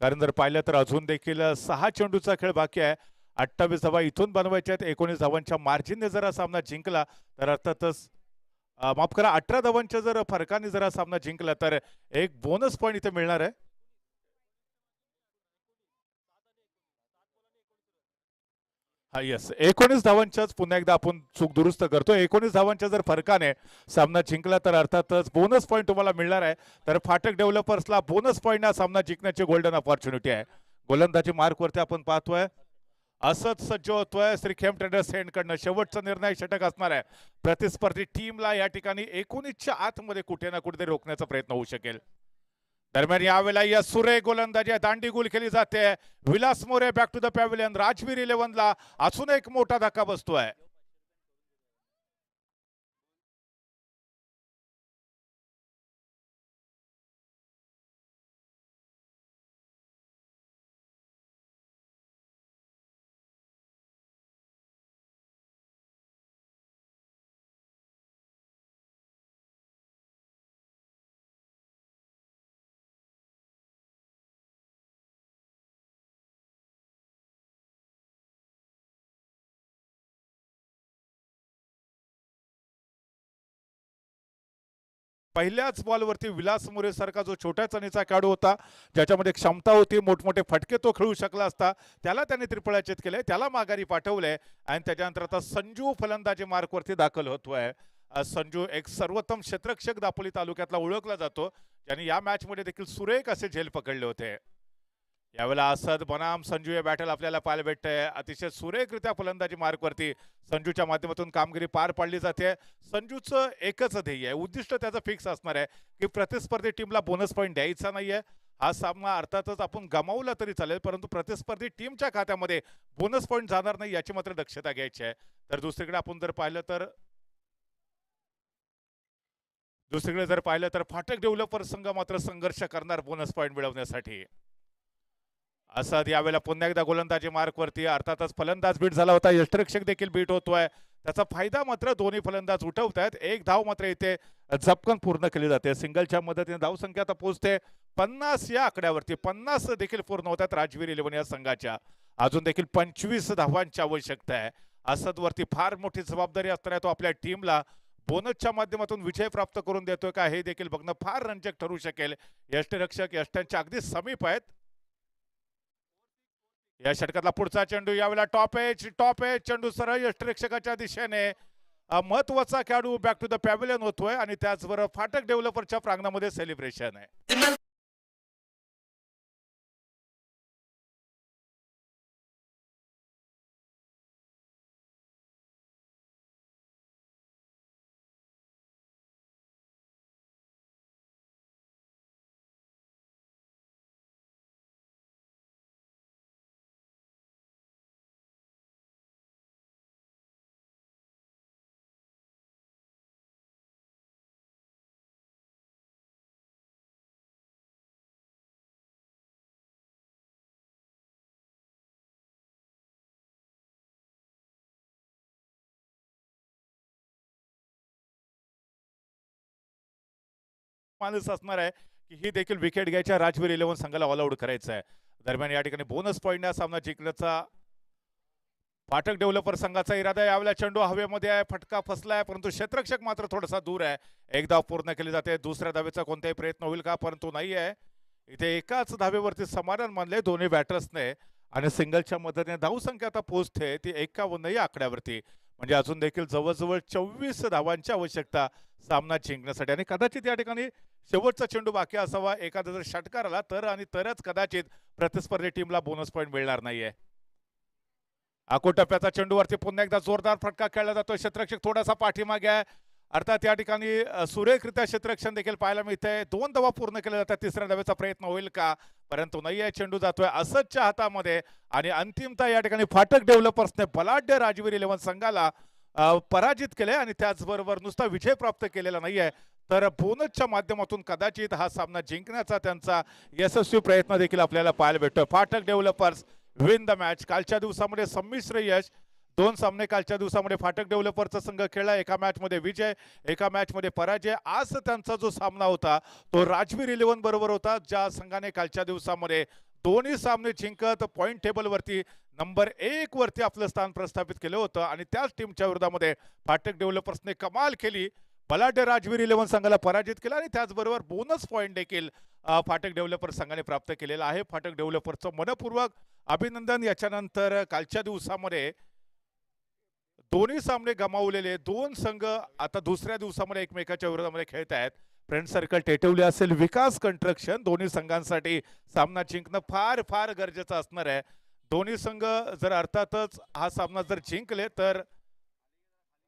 कारण जर पाहिलं तर अजून देखील 6 चेंडूचा खेळ बाकी आहे. 28 धावा इथून बनवायच्या आहेत. 19 धावांच्या मार्जिनने जर हा सामना जिंकला तर अर्थातच माफ करा 18 धावांच्या जर फरकाने जर हा सामना जिंकला तर एक बोनस पॉईंट इथे मिळणार आहे. हा येस 19 धावांच्याच पुन्हा एकदा आपण चूक दुरुस्त करतो. 19 धावांच्या जर फरकाने सामना जिंकला तर अर्थातच बोनस पॉईंट तुम्हाला मिळणार आहे. तर फाटक डेव्हलपर्सला बोनस पॉईंट हा सामना जिंकण्याची गोल्डन अपॉर्च्युनिटी आहे. गोलंदाजी मार्कवरती आपण पाहतोय असंच सज्ज होतोय श्री खेम ट्रेडर्स कडनं. शेवटचा निर्णय षटक असणार आहे. प्रतिस्पर्धी टीमला या ठिकाणी 19च्या आतमध्ये कुठे ना कुठेतरी रोखण्याचा प्रयत्न होऊ शकेल. दरम्यान यावेळेला या सुरेख गोलंदाजी दांडी गोल केली जाते. Vilas More back to the pavilion. Rajveer 11ला अजून एक मोठा धक्का बसतोय. पहिल्याच बॉलवरती विलास मोरे सारखा जो छोट्या चणीचा खेळाडू होता, ज्याच्यामध्ये क्षमता होती, मोठमोठे फटके तो खेळू शकला असता, त्याला त्याने त्रिफळाचित केले, त्याला माघारी पाठवले आणि त्याच्यानंतर आता संजू फलंदाजी मार्कवरती दाखल होतोय. संजू एक सर्वोत्तम क्षेत्ररक्षक दापोली तालुक्यातला ओळखला जातो, ज्यांनी या मॅचमध्ये देखील सुरेख असे झेल पकडले होते. यावेळेला असद बनाम संजू हे बॅटल आपल्याला पाहायला भेटतंय. अतिशय सुरेखरित्या फलंदाजी मार्कवरती संजूच्या माध्यमातून कामगिरी पार पाडली जाते. संजूचं एकच ध्येय आहे, उद्दिष्ट त्याचं फिक्स असणार आहे की प्रतिस्पर्धी टीमला बोनस पॉईंट द्यायचा नाहीये. हा सामना अर्थातच आपण गमावला तरी चालेल, परंतु प्रतिस्पर्धी टीमच्या खात्यामध्ये बोनस पॉईंट जाणार नाही याची मात्र दक्षता घ्यायची आहे. तर दुसरीकडे आपण जर पाहिलं तर दुसरीकडे जर पाहिलं तर फाटक डेव्हलपर संघ मात्र संघर्ष करणार बोनस पॉईंट मिळवण्यासाठी. असद यावेळेला पुन्हा एकदा गोलंदाजी मार्कवरती, अर्थातच फलंदाज बीट झाला होता, यष्टिरक्षक देखील बीट होतोय. त्याचा फायदा मात्र दोन्ही फलंदाज उठवतायत. एक धाव मात्र इथे झपकन पूर्ण केली जाते. सिंगलच्या मदतीने धावसंख्या आता पोहोचते 50 या आकड्यावरती. 50 देखील पूर्ण होतात राजवीर 11 या संघाच्या. अजून देखील 25 धावांची आवश्यकता आहे. असदवरती फार मोठी जबाबदारी असताना तो आपल्या टीमला बोनसच्या माध्यमातून विजय प्राप्त करून देतोय का हे देखील बघणं फार रंजक ठरू शकेल. यष्टिरक्षक यष्ट्यांच्या अगदी समीप आहेत. या षटकातला पुढचा चेंडू यावेळेला टॉप एज चेंडू सरळ यष्टिरक्षकाच्या दिशेने. महत्वाचा खेळाडू बॅक टू द पॅव्हिलियन होतोय आणि त्याचबरोबर फाटक डेव्हलपरच्या प्रांगणामध्ये सेलिब्रेशन आहे. माणूस असणार आहे की ही देखील विकेट घ्यायच्या राजवीर 11 संघाला ऑल आउट करायचं आहे. दरम्यान या ठिकाणी बोनस पॉईंट सामना जिंकण्याचा फाटक डेव्हलपर संघाचा इरादा. यावेळेला चेंडू हवेमध्ये आहे, फटका फसलाय, परंतु क्षेत्ररक्षक मात्र थोडासा दूर आहे. एक धाव पूर्ण केली जाते. दुसऱ्या धावेचा कोणताही प्रयत्न होईल का, परंतु नाही आहे. इथे एकाच धावेवरती समाधान मानले दोन्ही बॅटर्सने आणि सिंगलच्या मदतीने धावसंख्या आता पोहोचते ती 51 या आकड्यावरती. म्हणजे अजून देखील जवळजवळ 24 धावांची आवश्यकता सामना जिंकण्यासाठी. आणि कदाचित या ठिकाणी शेवटचा चेंडू बाकी असावा. एखादा जर षटकार आला तर आणि तरच कदाचित प्रतिस्पर्धी टीमला बोनस पॉईंट मिळणार नाहीये. आखूड टप्प्याचा चेंडूवरती पुन्हा एकदा जोरदार फटका खेळला जातो. क्षेत्ररक्षक थोडासा पाठीमागे आहे. अर्थात या ठिकाणी सुरेखरित्या क्षेत्ररक्षण देखील पाहायला मिळतंय. 2 धावा पूर्ण केल्या जातात. तिसऱ्या धावेचा प्रयत्न होईल का, परंतु नाही आहे. चेंडू जातोय असदच्या हातामध्ये आणि अंतिमतः या ठिकाणी फाटक डेव्हलपर्सने बलाढ्य राजवीर 11 संघाला पराजित केले आणि त्याचबरोबर नुसता विजय प्राप्त केलेला नाहीये तर बोनसच्या माध्यमातून कदाचित हा सामना जिंकण्याचा त्यांचा यशस्वी प्रयत्न देखील आपल्याला पाहायला भेटतोय. फाटक डेव्हलपर्स विन द मॅच. कालच्या दिवसामध्ये संमिश्र यश. 2 सामने कालच्या दिवसामध्ये फाटक डेव्हलपरचा संघ खेळला. एका मॅच मध्ये विजय, एका मॅच मध्ये पराजय. आज त्यांचा जो सामना होता तो राजवीर 11 बरोबर होता, ज्या संघाने कालच्या दिवसामध्ये दोन्ही सामने जिंकत पॉइंट टेबल वरती नंबर 1 वरती आपलं स्थान प्रस्थापित केलं होतं. आणि त्याच टीमच्या विरोधामध्ये फाटक डेव्हलपर्सने कमाल केली. बलाढ्य राजवीर 11 संघाला पराजित केला आणि त्याचबरोबर बोनस पॉइंट देखील फाटक डेव्हलपर संघाने प्राप्त केलेला आहे. फाटक डेव्हलपरचं मनपूर्वक अभिनंदन. याच्यानंतर कालच्या दिवसामध्ये दोन्ही सामने गमावलेले 2 संघ आता दुसऱ्या दिवसामध्ये एकमेकाच्या विरोधामध्ये खेळत आहेत. फ्रेंड सर्कल टेटवली असेल विकास कंस्ट्रक्शन, दोन्ही संघांसाठी सामना जिंकणं फार फार गरजेचं असणार आहे. दोन्ही संघ जर अर्थातच हा सामना जर जिंकले तर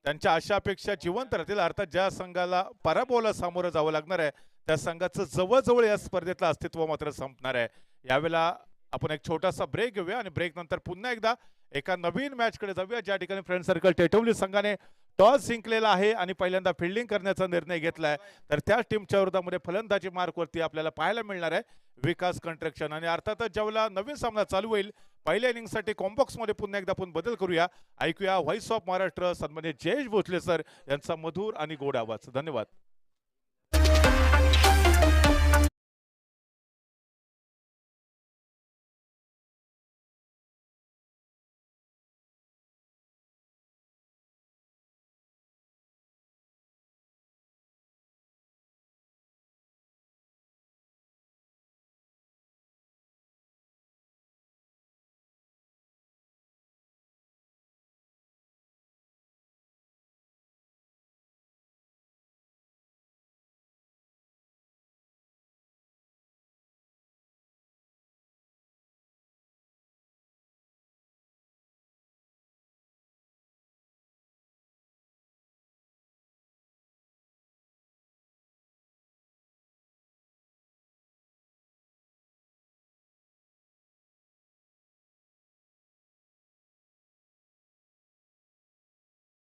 त्यांच्या आशा अपेक्षा जिवंत राहतील. अर्थात ज्या संघाला पराभवाला सामोरं जावं लागणार आहे त्या संघाचं जवळजवळ या स्पर्धेतलं अस्तित्व मात्र संपणार आहे. यावेळेला आपण एक छोटासा ब्रेक घेऊया आणि ब्रेक नंतर पुन्हा एकदा एका नवीन मॅच कडे जाऊया ज्या ठिकाणी फ्रेंड सर्कल टेटवली संघाने टॉस जिंकलेला आहे आणि पहिल्यांदा फिल्डिंग करण्याचा निर्णय घेतलाय. तर त्या टीमच्या विरोधामध्ये फलंदाजी मार्कवरती आपल्याला पाहायला मिळणार आहे विकास कंस्ट्रक्शन. आणि अर्थातच ज्यावेळेला नवीन सामना चालू होईल पहिल्या इनिंगसाठी कॉम्बॉक्स मध्ये पुन्हा एकदा आपण बदल करूया. ऐकूया व्हॉइस ऑफ महाराष्ट्र सन्माननीय जयेश भोसले सर यांचा मधुर आणि गोड आवाज. धन्यवाद.